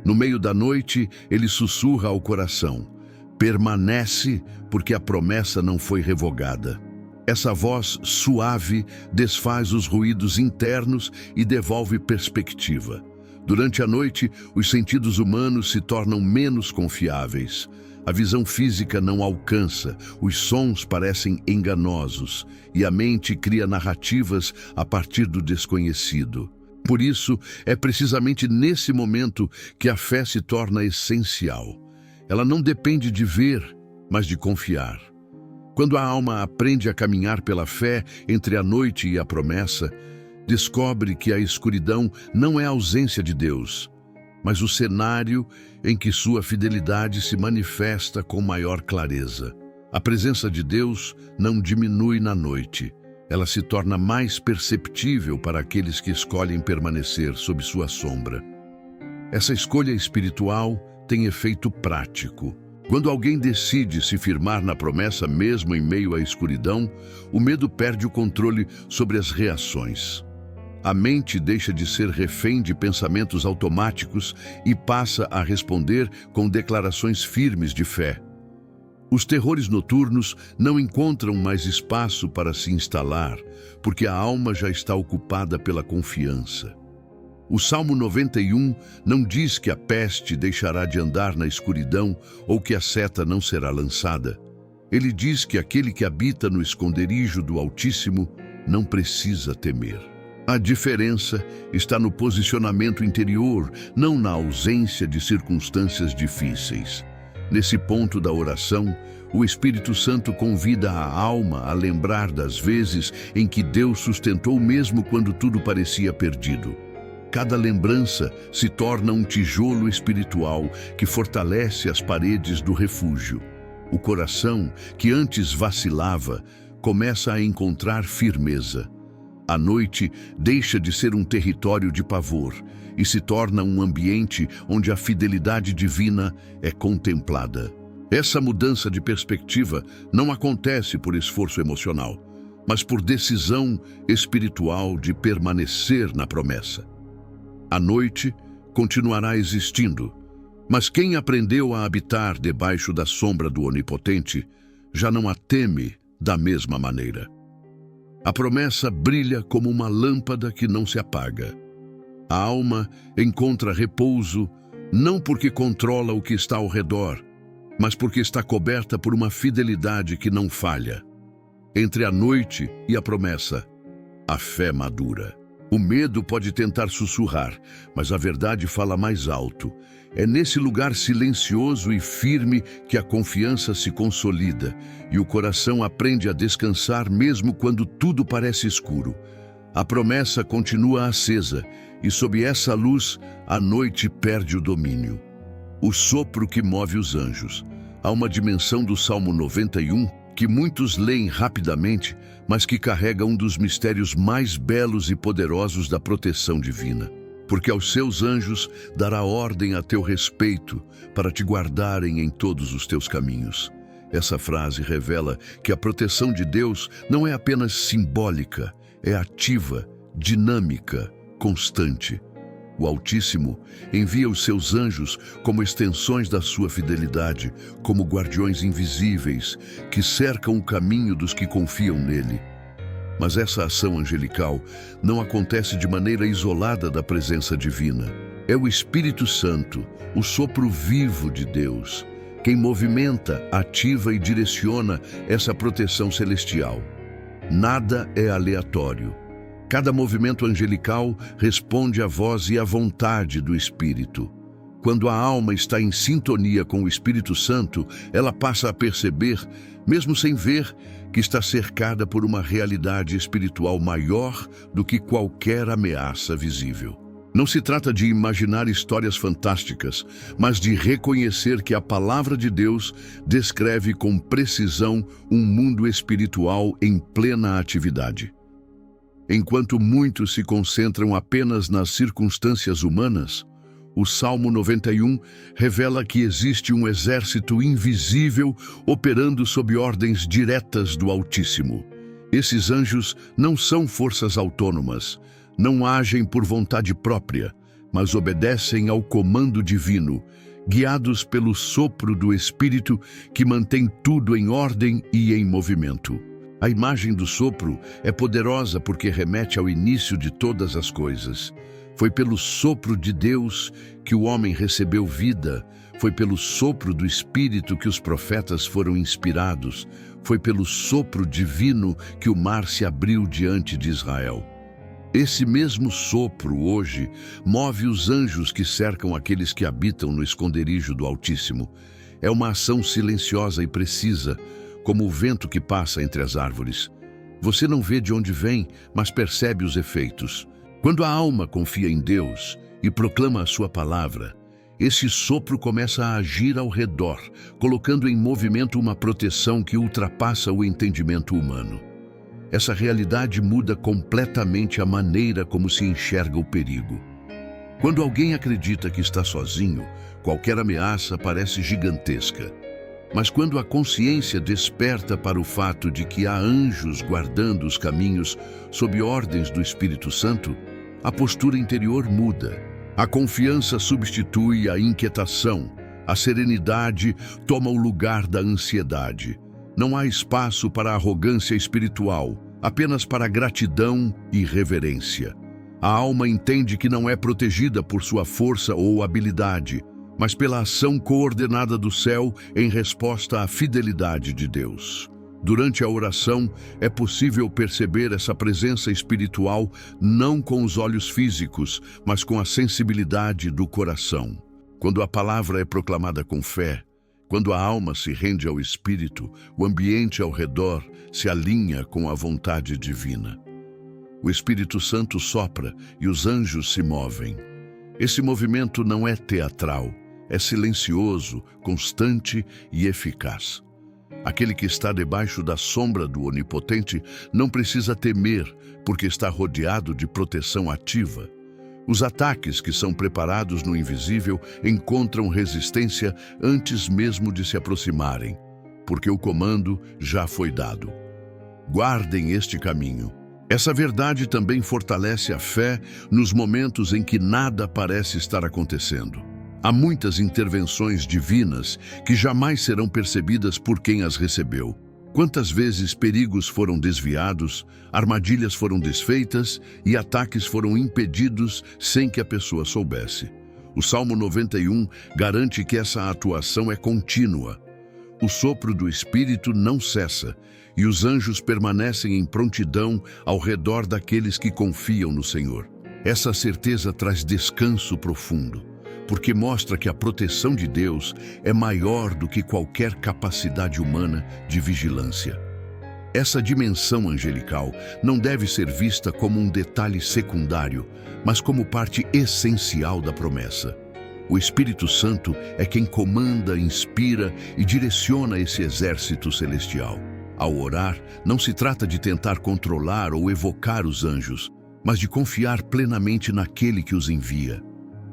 No meio da noite, ele sussurra ao coração: permanece, porque a promessa não foi revogada. Essa voz suave desfaz os ruídos internos e devolve perspectiva. Durante a noite, os sentidos humanos se tornam menos confiáveis. A visão física não alcança, os sons parecem enganosos e a mente cria narrativas a partir do desconhecido. Por isso, é precisamente nesse momento que a fé se torna essencial. Ela não depende de ver, mas de confiar. Quando a alma aprende a caminhar pela fé entre a noite e a promessa, descobre que a escuridão não é a ausência de Deus, mas o cenário em que sua fidelidade se manifesta com maior clareza. A presença de Deus não diminui na noite, ela se torna mais perceptível para aqueles que escolhem permanecer sob sua sombra. Essa escolha espiritual tem efeito prático. Quando alguém decide se firmar na promessa mesmo em meio à escuridão, o medo perde o controle sobre as reações. A mente deixa de ser refém de pensamentos automáticos e passa a responder com declarações firmes de fé. Os terrores noturnos não encontram mais espaço para se instalar, porque a alma já está ocupada pela confiança. O Salmo 91 não diz que a peste deixará de andar na escuridão ou que a seta não será lançada. Ele diz que aquele que habita no esconderijo do Altíssimo não precisa temer. A diferença está no posicionamento interior, não na ausência de circunstâncias difíceis. Nesse ponto da oração, o Espírito Santo convida a alma a lembrar das vezes em que Deus sustentou mesmo quando tudo parecia perdido. Cada lembrança se torna um tijolo espiritual que fortalece as paredes do refúgio. O coração, que antes vacilava, começa a encontrar firmeza. A noite deixa de ser um território de pavor e se torna um ambiente onde a fidelidade divina é contemplada. Essa mudança de perspectiva não acontece por esforço emocional, mas por decisão espiritual de permanecer na promessa. A noite continuará existindo, mas quem aprendeu a habitar debaixo da sombra do Onipotente já não a teme da mesma maneira. A promessa brilha como uma lâmpada que não se apaga. A alma encontra repouso não porque controla o que está ao redor, mas porque está coberta por uma fidelidade que não falha. Entre a noite e a promessa, a fé madura. O medo pode tentar sussurrar, mas a verdade fala mais alto. É nesse lugar silencioso e firme que a confiança se consolida e o coração aprende a descansar mesmo quando tudo parece escuro. A promessa continua acesa e sob essa luz a noite perde o domínio. O sopro que move os anjos. Há uma dimensão do Salmo 91 que muitos leem rapidamente, mas que carrega um dos mistérios mais belos e poderosos da proteção divina. Porque aos seus anjos dará ordem a teu respeito, para te guardarem em todos os teus caminhos. Essa frase revela que a proteção de Deus não é apenas simbólica, é ativa, dinâmica, constante. O Altíssimo envia os seus anjos como extensões da sua fidelidade, como guardiões invisíveis que cercam o caminho dos que confiam nele. Mas essa ação angelical não acontece de maneira isolada da presença divina. É o Espírito Santo, o sopro vivo de Deus, quem movimenta, ativa e direciona essa proteção celestial. Nada é aleatório. Cada movimento angelical responde à voz e à vontade do Espírito. Quando a alma está em sintonia com o Espírito Santo, ela passa a perceber, mesmo sem ver, que está cercada por uma realidade espiritual maior do que qualquer ameaça visível. Não se trata de imaginar histórias fantásticas, mas de reconhecer que a palavra de Deus descreve com precisão um mundo espiritual em plena atividade. Enquanto muitos se concentram apenas nas circunstâncias humanas, o Salmo 91 revela que existe um exército invisível operando sob ordens diretas do Altíssimo. Esses anjos não são forças autônomas, não agem por vontade própria, mas obedecem ao comando divino, guiados pelo sopro do Espírito que mantém tudo em ordem e em movimento. A imagem do sopro é poderosa porque remete ao início de todas as coisas. Foi pelo sopro de Deus que o homem recebeu vida, Foi pelo sopro do Espírito que os profetas foram inspirados. Foi pelo sopro divino que o mar se abriu diante de Israel. Esse mesmo sopro, hoje, move os anjos que cercam aqueles que habitam no esconderijo do Altíssimo. É uma ação silenciosa e precisa, como o vento que passa entre as árvores. Você não vê de onde vem, mas percebe os efeitos. Quando a alma confia em Deus e proclama a sua palavra, esse sopro começa a agir ao redor, colocando em movimento uma proteção que ultrapassa o entendimento humano. Essa realidade muda completamente a maneira como se enxerga o perigo. Quando alguém acredita que está sozinho, qualquer ameaça parece gigantesca. Mas quando a consciência desperta para o fato de que há anjos guardando os caminhos sob ordens do Espírito Santo, a postura interior muda. A confiança substitui a inquietação. A serenidade toma o lugar da ansiedade. Não há espaço para a arrogância espiritual, apenas para gratidão e reverência. A alma entende que não é protegida por sua força ou habilidade, mas pela ação coordenada do céu em resposta à fidelidade de Deus. Durante a oração, é possível perceber essa presença espiritual não com os olhos físicos, mas com a sensibilidade do coração. Quando a palavra é proclamada com fé, quando a alma se rende ao Espírito, o ambiente ao redor se alinha com a vontade divina. O Espírito Santo sopra e os anjos se movem. Esse movimento não é teatral, é silencioso, constante e eficaz. Aquele que está debaixo da sombra do Onipotente não precisa temer, porque está rodeado de proteção ativa. Os ataques que são preparados no invisível encontram resistência antes mesmo de se aproximarem, porque o comando já foi dado. Guardem este caminho. Essa verdade também fortalece a fé nos momentos em que nada parece estar acontecendo. Há muitas intervenções divinas que jamais serão percebidas por quem as recebeu. Quantas vezes perigos foram desviados, armadilhas foram desfeitas e ataques foram impedidos sem que a pessoa soubesse. O Salmo 91 garante que essa atuação é contínua. O sopro do Espírito não cessa e os anjos permanecem em prontidão ao redor daqueles que confiam no Senhor. Essa certeza traz descanso profundo, porque mostra que a proteção de Deus é maior do que qualquer capacidade humana de vigilância. Essa dimensão angelical não deve ser vista como um detalhe secundário, mas como parte essencial da promessa. O Espírito Santo é quem comanda, inspira e direciona esse exército celestial. Ao orar, não se trata de tentar controlar ou evocar os anjos, mas de confiar plenamente naquele que os envia.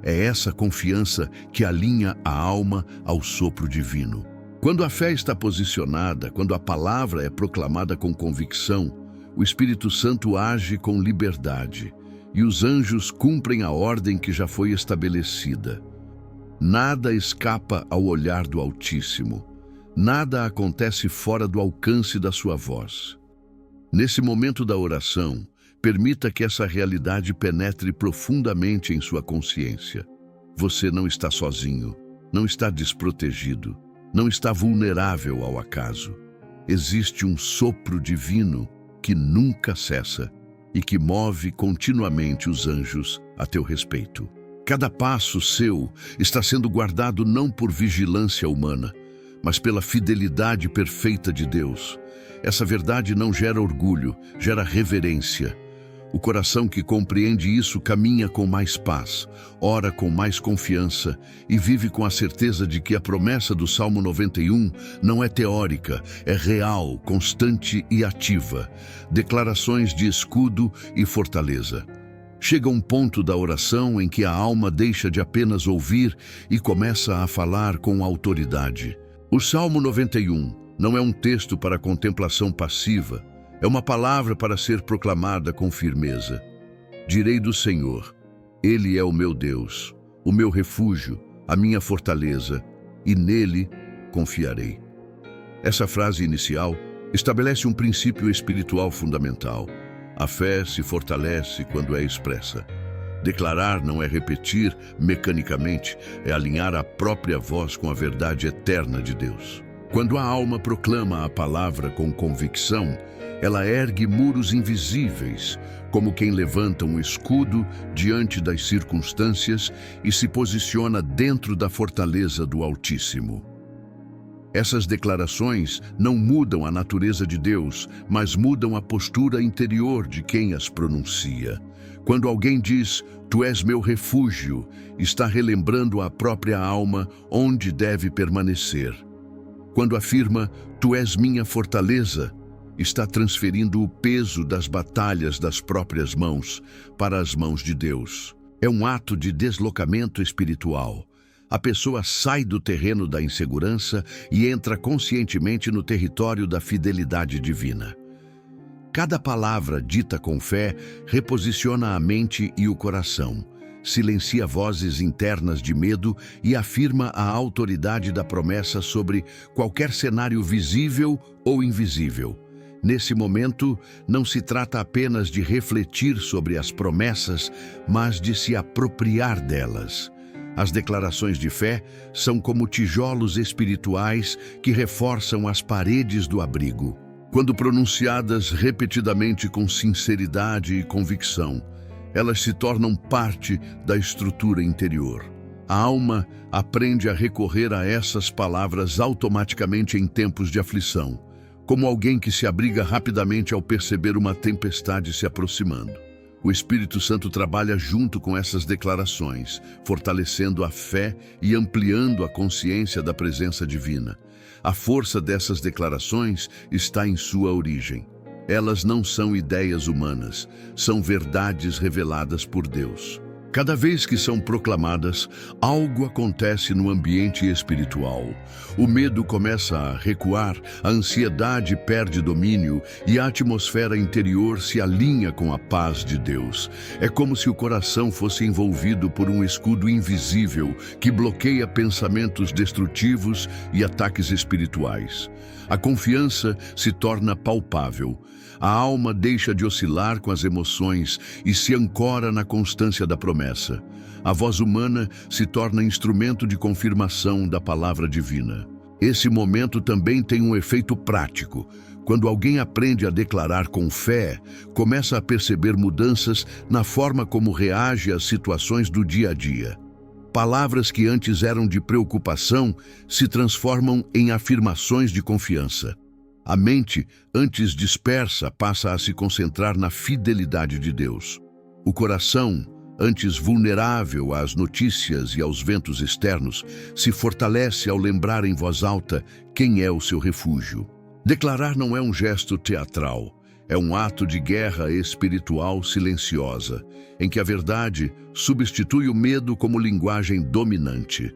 É essa confiança que alinha a alma ao sopro divino. Quando a fé está posicionada, quando a palavra é proclamada com convicção, o Espírito Santo age com liberdade e os anjos cumprem a ordem que já foi estabelecida. Nada escapa ao olhar do Altíssimo. Nada acontece fora do alcance da sua voz. Nesse momento da oração, permita que essa realidade penetre profundamente em sua consciência. Você não está sozinho, não está desprotegido, não está vulnerável ao acaso. Existe um sopro divino que nunca cessa e que move continuamente os anjos a teu respeito. Cada passo seu está sendo guardado não por vigilância humana, mas pela fidelidade perfeita de Deus. Essa verdade não gera orgulho, gera reverência. O coração que compreende isso caminha com mais paz, ora com mais confiança e vive com a certeza de que a promessa do Salmo 91 não é teórica, é real, constante e ativa. Declarações de escudo e fortaleza. Chega um ponto da oração em que a alma deixa de apenas ouvir e começa a falar com autoridade. O Salmo 91 não é um texto para contemplação passiva, é uma palavra para ser proclamada com firmeza. Direi do Senhor, Ele é o meu Deus, o meu refúgio, a minha fortaleza, e nele confiarei. Essa frase inicial estabelece um princípio espiritual fundamental. A fé se fortalece quando é expressa. Declarar não é repetir mecanicamente, é alinhar a própria voz com a verdade eterna de Deus. Quando a alma proclama a palavra com convicção, ela ergue muros invisíveis, como quem levanta um escudo diante das circunstâncias e se posiciona dentro da fortaleza do Altíssimo. Essas declarações não mudam a natureza de Deus, mas mudam a postura interior de quem as pronuncia. Quando alguém diz, "Tu és meu refúgio", está relembrando à própria alma onde deve permanecer. Quando afirma, "Tu és minha fortaleza", está transferindo o peso das batalhas das próprias mãos para as mãos de Deus. É um ato de deslocamento espiritual. A pessoa sai do terreno da insegurança e entra conscientemente no território da fidelidade divina. Cada palavra dita com fé reposiciona a mente e o coração, silencia vozes internas de medo e afirma a autoridade da promessa sobre qualquer cenário visível ou invisível. Nesse momento, não se trata apenas de refletir sobre as promessas, mas de se apropriar delas. As declarações de fé são como tijolos espirituais que reforçam as paredes do abrigo. Quando pronunciadas repetidamente com sinceridade e convicção, elas se tornam parte da estrutura interior. A alma aprende a recorrer a essas palavras automaticamente em tempos de aflição, como alguém que se abriga rapidamente ao perceber uma tempestade se aproximando. O Espírito Santo trabalha junto com essas declarações, fortalecendo a fé e ampliando a consciência da presença divina. A força dessas declarações está em sua origem. Elas não são ideias humanas, são verdades reveladas por Deus. Cada vez que são proclamadas, algo acontece no ambiente espiritual. O medo começa a recuar, a ansiedade perde domínio e a atmosfera interior se alinha com a paz de Deus. É como se o coração fosse envolvido por um escudo invisível que bloqueia pensamentos destrutivos e ataques espirituais. A confiança se torna palpável. A alma deixa de oscilar com as emoções e se ancora na constância da promessa. A voz humana se torna instrumento de confirmação da palavra divina. Esse momento também tem um efeito prático. Quando alguém aprende a declarar com fé, começa a perceber mudanças na forma como reage às situações do dia a dia. Palavras que antes eram de preocupação se transformam em afirmações de confiança. A mente, antes dispersa, passa a se concentrar na fidelidade de Deus. O coração, antes vulnerável às notícias e aos ventos externos, se fortalece ao lembrar em voz alta quem é o seu refúgio. Declarar não é um gesto teatral, é um ato de guerra espiritual silenciosa, em que a verdade substitui o medo como linguagem dominante.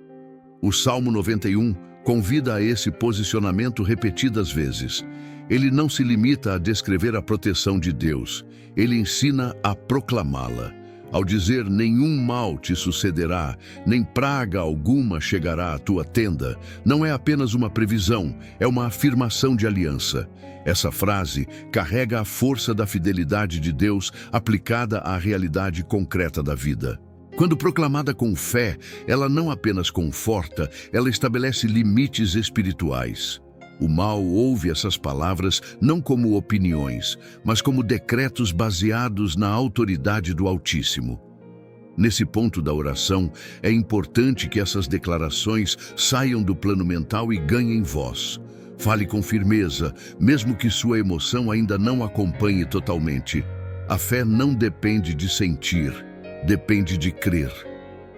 O Salmo 91 convida a esse posicionamento repetidas vezes. Ele não se limita a descrever a proteção de Deus, ele ensina a proclamá-la. Ao dizer, nenhum mal te sucederá, nem praga alguma chegará à tua tenda, não é apenas uma previsão, é uma afirmação de aliança. Essa frase carrega a força da fidelidade de Deus aplicada à realidade concreta da vida. Quando proclamada com fé, ela não apenas conforta, ela estabelece limites espirituais. O mal ouve essas palavras não como opiniões, mas como decretos baseados na autoridade do Altíssimo. Nesse ponto da oração, é importante que essas declarações saiam do plano mental e ganhem voz. Fale com firmeza, mesmo que sua emoção ainda não acompanhe totalmente. A fé não depende de sentir, depende de crer.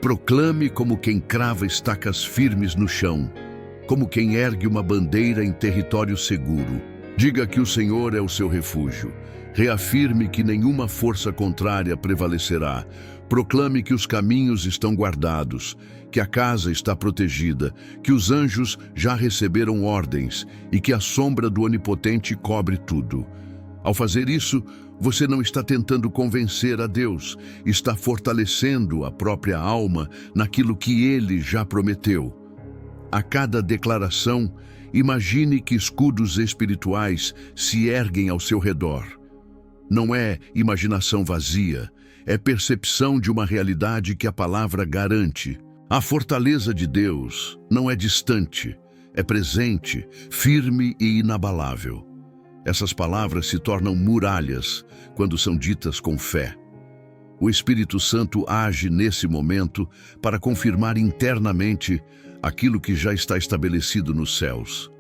Proclame como quem crava estacas firmes no chão, como quem ergue uma bandeira em território seguro. Diga que o Senhor é o seu refúgio. Reafirme que nenhuma força contrária prevalecerá. Proclame que os caminhos estão guardados, que a casa está protegida, que os anjos já receberam ordens e que a sombra do Onipotente cobre tudo. Ao fazer isso, você não está tentando convencer a Deus, está fortalecendo a própria alma naquilo que Ele já prometeu. A cada declaração, imagine que escudos espirituais se erguem ao seu redor. Não é imaginação vazia, é percepção de uma realidade que a palavra garante. A fortaleza de Deus não é distante, é presente, firme e inabalável. Essas palavras se tornam muralhas quando são ditas com fé. O Espírito Santo age nesse momento para confirmar internamente aquilo que já está estabelecido nos céus.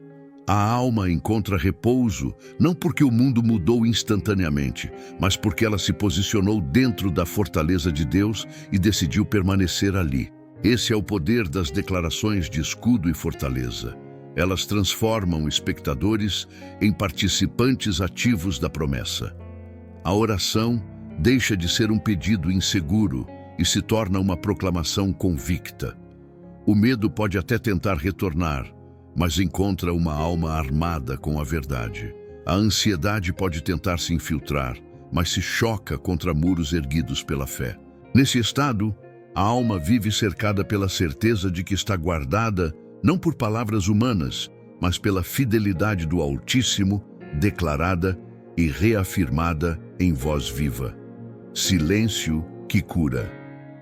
A alma encontra repouso, não porque o mundo mudou instantaneamente, mas porque ela se posicionou dentro da fortaleza de Deus e decidiu permanecer ali. Esse é o poder das declarações de escudo e fortaleza. Elas transformam espectadores em participantes ativos da promessa. A oração deixa de ser um pedido inseguro e se torna uma proclamação convicta. O medo pode até tentar retornar, mas encontra uma alma armada com a verdade. A ansiedade pode tentar se infiltrar, mas se choca contra muros erguidos pela fé. Nesse estado, a alma vive cercada pela certeza de que está guardada não por palavras humanas, mas pela fidelidade do Altíssimo, declarada e reafirmada em voz viva. Silêncio que cura.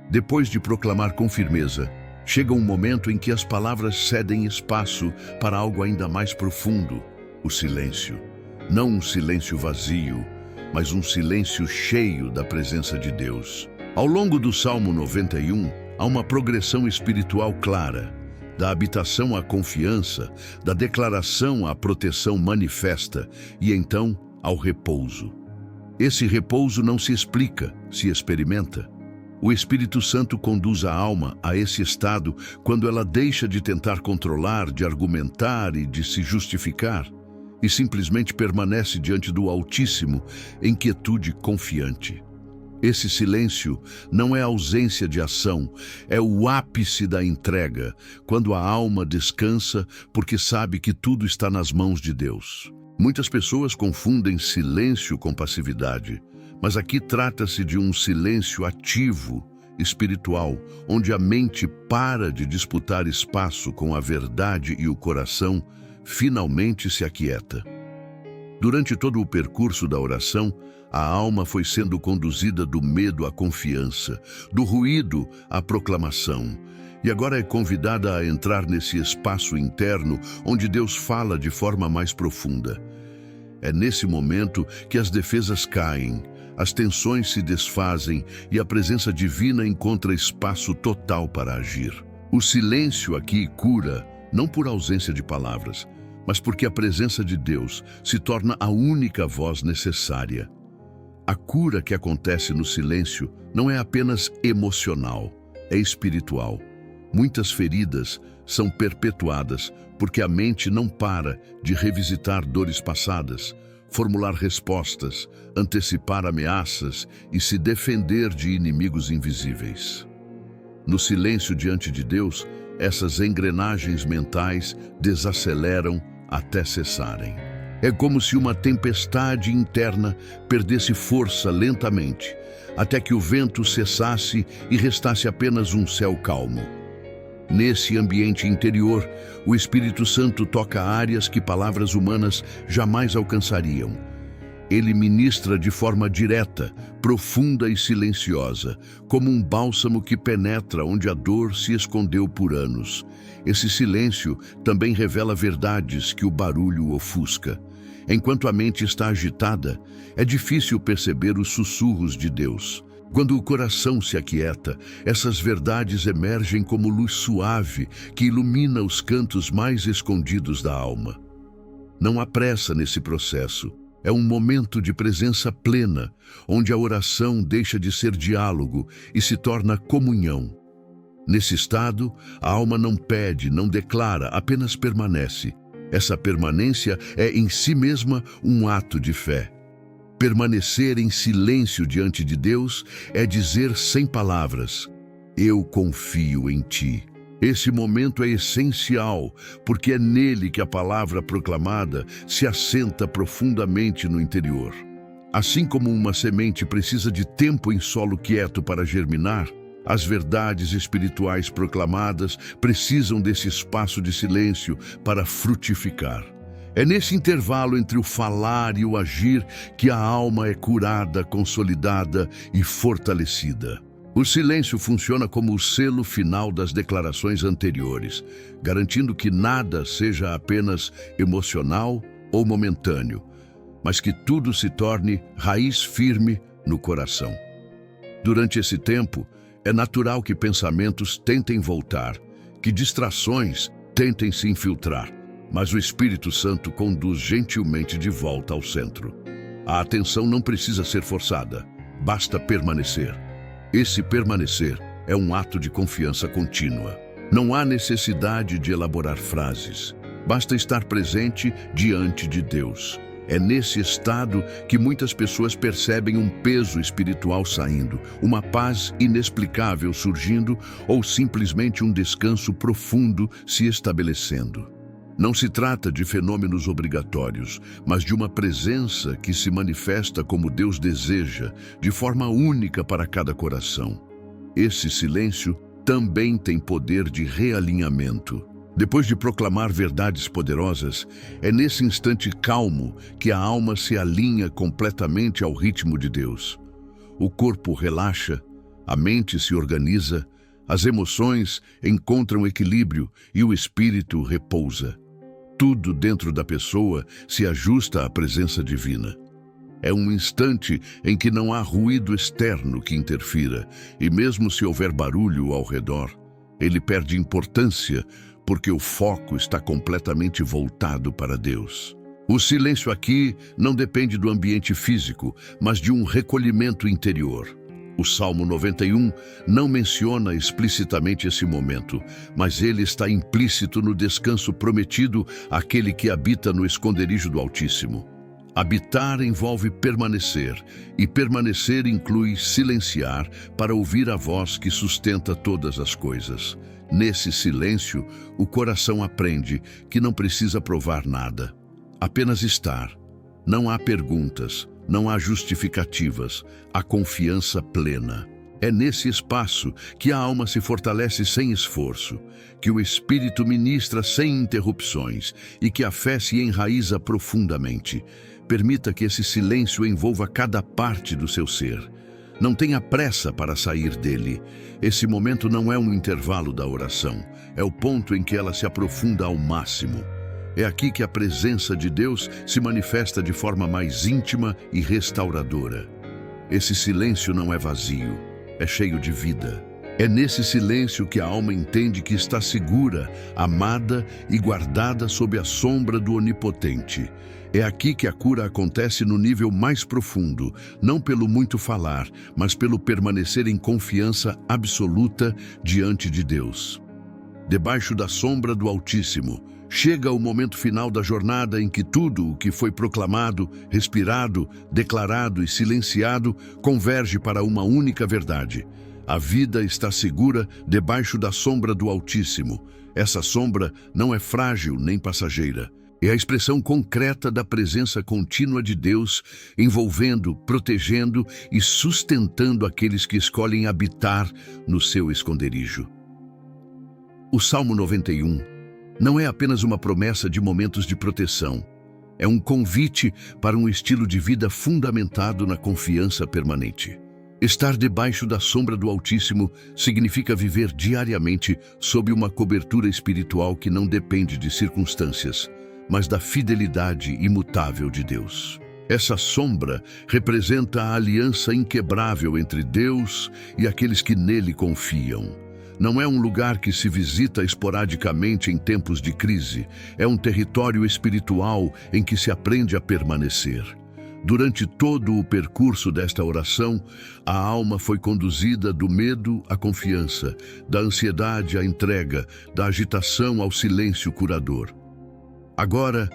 Depois de proclamar com firmeza, chega um momento em que as palavras cedem espaço para algo ainda mais profundo, o silêncio. Não um silêncio vazio, mas um silêncio cheio da presença de Deus. Ao longo do Salmo 91, há uma progressão espiritual clara, da habitação à confiança, da declaração à proteção manifesta e então ao repouso. Esse repouso não se explica, se experimenta. O Espírito Santo conduz a alma a esse estado quando ela deixa de tentar controlar, de argumentar e de se justificar, e simplesmente permanece diante do Altíssimo em quietude confiante. Esse silêncio não é ausência de ação, é o ápice da entrega, quando a alma descansa porque sabe que tudo está nas mãos de Deus. Muitas pessoas confundem silêncio com passividade, mas aqui trata-se de um silêncio ativo, espiritual, onde a mente para de disputar espaço com a verdade e o coração finalmente se aquieta. Durante todo o percurso da oração, a alma foi sendo conduzida do medo à confiança, do ruído à proclamação, e agora é convidada a entrar nesse espaço interno onde Deus fala de forma mais profunda. É nesse momento que as defesas caem, as tensões se desfazem e a presença divina encontra espaço total para agir. O silêncio aqui cura, não por ausência de palavras, mas porque a presença de Deus se torna a única voz necessária. A cura que acontece no silêncio não é apenas emocional, é espiritual. Muitas feridas são perpetuadas porque a mente não para de revisitar dores passadas, formular respostas, antecipar ameaças e se defender de inimigos invisíveis. No silêncio diante de Deus, essas engrenagens mentais desaceleram até cessarem. É como se uma tempestade interna perdesse força lentamente, até que o vento cessasse e restasse apenas um céu calmo. Nesse ambiente interior, o Espírito Santo toca áreas que palavras humanas jamais alcançariam. Ele ministra de forma direta, profunda e silenciosa, como um bálsamo que penetra onde a dor se escondeu por anos. Esse silêncio também revela verdades que o barulho ofusca. Enquanto a mente está agitada, é difícil perceber os sussurros de Deus. Quando o coração se aquieta, essas verdades emergem como luz suave que ilumina os cantos mais escondidos da alma. Não há pressa nesse processo. É um momento de presença plena, onde a oração deixa de ser diálogo e se torna comunhão. Nesse estado, a alma não pede, não declara, apenas permanece. Essa permanência é em si mesma um ato de fé. Permanecer em silêncio diante de Deus é dizer sem palavras: eu confio em ti. Esse momento é essencial, porque é nele que a palavra proclamada se assenta profundamente no interior. Assim como uma semente precisa de tempo em solo quieto para germinar, as verdades espirituais proclamadas precisam desse espaço de silêncio para frutificar. É nesse intervalo entre o falar e o agir que a alma é curada, consolidada e fortalecida. O silêncio funciona como o selo final das declarações anteriores, garantindo que nada seja apenas emocional ou momentâneo, mas que tudo se torne raiz firme no coração. Durante esse tempo, é natural que pensamentos tentem voltar, que distrações tentem se infiltrar, mas o Espírito Santo conduz gentilmente de volta ao centro. A atenção não precisa ser forçada, basta permanecer. Esse permanecer é um ato de confiança contínua. Não há necessidade de elaborar frases, basta estar presente diante de Deus. É nesse estado que muitas pessoas percebem um peso espiritual saindo, uma paz inexplicável surgindo ou simplesmente um descanso profundo se estabelecendo. Não se trata de fenômenos obrigatórios, mas de uma presença que se manifesta como Deus deseja, de forma única para cada coração. Esse silêncio também tem poder de realinhamento. Depois de proclamar verdades poderosas, é nesse instante calmo que a alma se alinha completamente ao ritmo de Deus. O corpo relaxa, a mente se organiza, as emoções encontram equilíbrio e o espírito repousa. Tudo dentro da pessoa se ajusta à presença divina. É um instante em que não há ruído externo que interfira, e mesmo se houver barulho ao redor, ele perde importância porque o foco está completamente voltado para Deus. O silêncio aqui não depende do ambiente físico, mas de um recolhimento interior. O Salmo 91 não menciona explicitamente esse momento, mas ele está implícito no descanso prometido àquele que habita no esconderijo do Altíssimo. Habitar envolve permanecer, e permanecer inclui silenciar para ouvir a voz que sustenta todas as coisas. Nesse silêncio, o coração aprende que não precisa provar nada, apenas estar. Não há perguntas, não há justificativas, há confiança plena. É nesse espaço que a alma se fortalece sem esforço, que o espírito ministra sem interrupções e que a fé se enraiza profundamente. Permita que esse silêncio envolva cada parte do seu ser. Não tenha pressa para sair dele. Esse momento não é um intervalo da oração, é o ponto em que ela se aprofunda ao máximo. É aqui que a presença de Deus se manifesta de forma mais íntima e restauradora. Esse silêncio não é vazio, é cheio de vida. É nesse silêncio que a alma entende que está segura, amada e guardada sob a sombra do Onipotente. É aqui que a cura acontece no nível mais profundo, não pelo muito falar, mas pelo permanecer em confiança absoluta diante de Deus. Debaixo da sombra do Altíssimo, chega o momento final da jornada em que tudo o que foi proclamado, respirado, declarado e silenciado converge para uma única verdade. A vida está segura debaixo da sombra do Altíssimo. Essa sombra não é frágil nem passageira. É a expressão concreta da presença contínua de Deus, envolvendo, protegendo e sustentando aqueles que escolhem habitar no seu esconderijo. O Salmo 91 não é apenas uma promessa de momentos de proteção. É um convite para um estilo de vida fundamentado na confiança permanente. Estar debaixo da sombra do Altíssimo significa viver diariamente sob uma cobertura espiritual que não depende de circunstâncias, mas da fidelidade imutável de Deus. Essa sombra representa a aliança inquebrável entre Deus e aqueles que nele confiam. Não é um lugar que se visita esporadicamente em tempos de crise, é um território espiritual em que se aprende a permanecer. Durante todo o percurso desta oração, a alma foi conduzida do medo à confiança, da ansiedade à entrega, da agitação ao silêncio curador. Agora,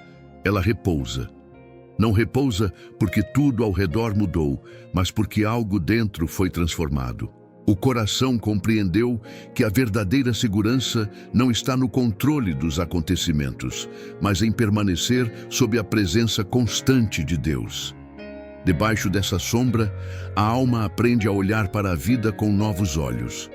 ela repousa. Não repousa porque tudo ao redor mudou, mas porque algo dentro foi transformado. O coração compreendeu que a verdadeira segurança não está no controle dos acontecimentos, mas em permanecer sob a presença constante de Deus. Debaixo dessa sombra, a alma aprende a olhar para a vida com novos olhos.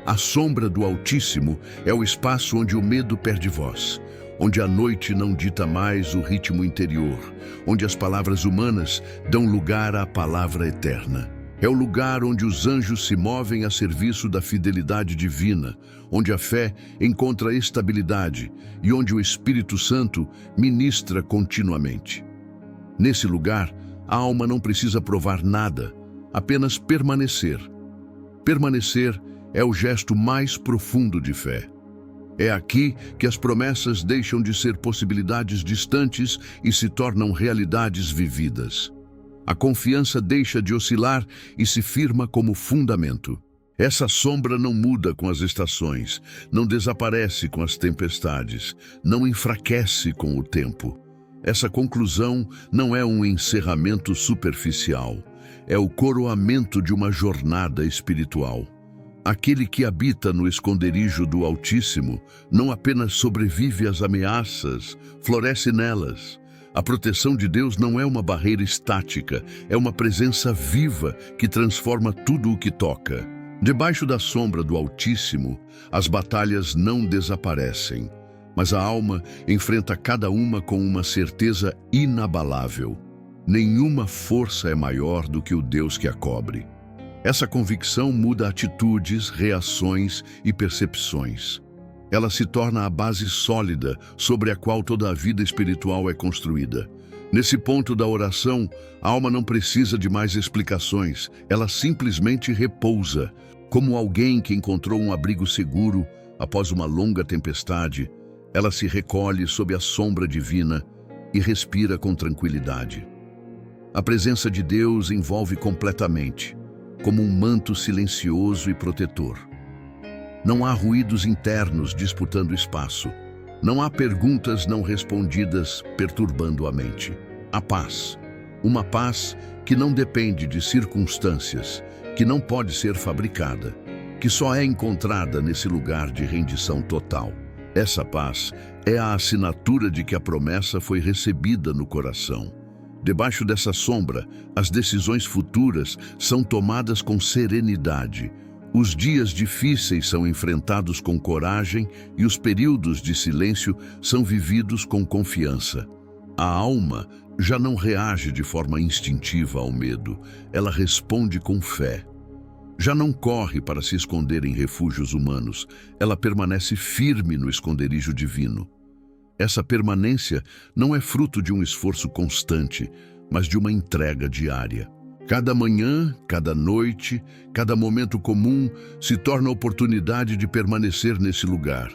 A sombra do Altíssimo é o espaço onde o medo perde voz, onde a noite não dita mais o ritmo interior, onde as palavras humanas dão lugar à palavra eterna. É o lugar onde os anjos se movem a serviço da fidelidade divina, onde a fé encontra estabilidade e onde o Espírito Santo ministra continuamente. Nesse lugar, a alma não precisa provar nada, apenas permanecer. Permanecer é o gesto mais profundo de fé. É aqui que as promessas deixam de ser possibilidades distantes e se tornam realidades vividas. A confiança deixa de oscilar e se firma como fundamento. Essa sombra não muda com as estações, não desaparece com as tempestades, não enfraquece com o tempo. Essa conclusão não é um encerramento superficial, é o coroamento de uma jornada espiritual. Aquele que habita no esconderijo do Altíssimo não apenas sobrevive às ameaças, floresce nelas. A proteção de Deus não é uma barreira estática, é uma presença viva que transforma tudo o que toca. Debaixo da sombra do Altíssimo, as batalhas não desaparecem, mas a alma enfrenta cada uma com uma certeza inabalável. Nenhuma força é maior do que o Deus que a cobre. Essa convicção muda atitudes, reações e percepções. Ela se torna a base sólida sobre a qual toda a vida espiritual é construída. Nesse ponto da oração, a alma não precisa de mais explicações, ela simplesmente repousa, como alguém que encontrou um abrigo seguro após uma longa tempestade. Ela se recolhe sob a sombra divina e respira com tranquilidade. A presença de Deus envolve completamente, como um manto silencioso e protetor. Não há ruídos internos disputando espaço. Não há perguntas não respondidas perturbando a mente. Há paz. Uma paz que não depende de circunstâncias, que não pode ser fabricada, que só é encontrada nesse lugar de rendição total. Essa paz é a assinatura de que a promessa foi recebida no coração. Debaixo dessa sombra, as decisões futuras são tomadas com serenidade. Os dias difíceis são enfrentados com coragem e os períodos de silêncio são vividos com confiança. A alma já não reage de forma instintiva ao medo, ela responde com fé. Já não corre para se esconder em refúgios humanos, ela permanece firme no esconderijo divino. Essa permanência não é fruto de um esforço constante, mas de uma entrega diária. Cada manhã, cada noite, cada momento comum se torna oportunidade de permanecer nesse lugar.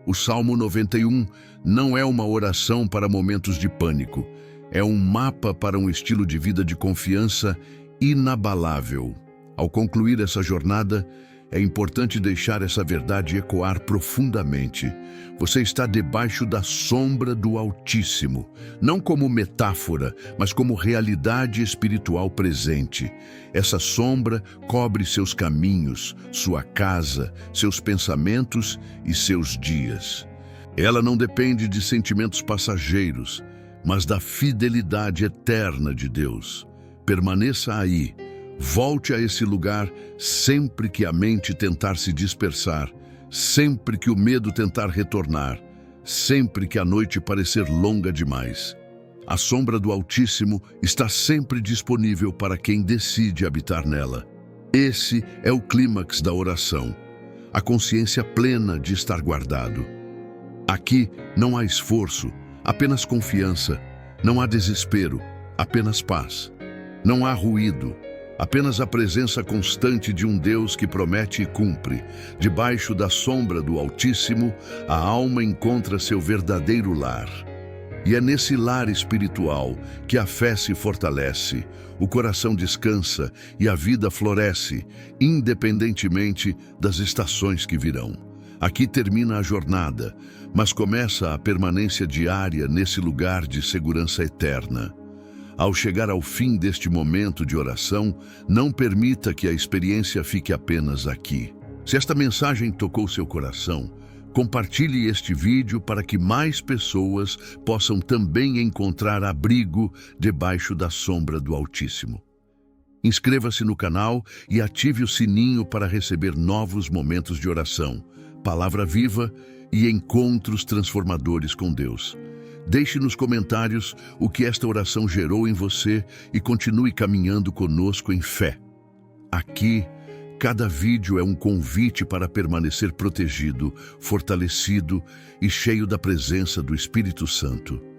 O Salmo 91 não é uma oração para momentos de pânico, é um mapa para um estilo de vida de confiança inabalável. Ao concluir essa jornada, é importante deixar essa verdade ecoar profundamente. Você está debaixo da sombra do Altíssimo, não como metáfora, mas como realidade espiritual presente. Essa sombra cobre seus caminhos, sua casa, seus pensamentos e seus dias. Ela não depende de sentimentos passageiros, mas da fidelidade eterna de Deus. Permaneça aí. Volte a esse lugar sempre que a mente tentar se dispersar, sempre que o medo tentar retornar, sempre que a noite parecer longa demais. A sombra do Altíssimo está sempre disponível para quem decide habitar nela. Esse é o clímax da oração, a consciência plena de estar guardado. Aqui não há esforço, apenas confiança. Não há desespero, apenas paz. Não há ruído, apenas a presença constante de um Deus que promete e cumpre. Debaixo da sombra do Altíssimo, a alma encontra seu verdadeiro lar. E é nesse lar espiritual que a fé se fortalece, o coração descansa e a vida floresce, independentemente das estações que virão. Aqui termina a jornada, mas começa a permanência diária nesse lugar de segurança eterna. Ao chegar ao fim deste momento de oração, não permita que a experiência fique apenas aqui. Se esta mensagem tocou seu coração, compartilhe este vídeo para que mais pessoas possam também encontrar abrigo debaixo da sombra do Altíssimo. Inscreva-se no canal e ative o sininho para receber novos momentos de oração, palavra viva e encontros transformadores com Deus. Deixe nos comentários o que esta oração gerou em você e continue caminhando conosco em fé. Aqui, cada vídeo é um convite para permanecer protegido, fortalecido e cheio da presença do Espírito Santo.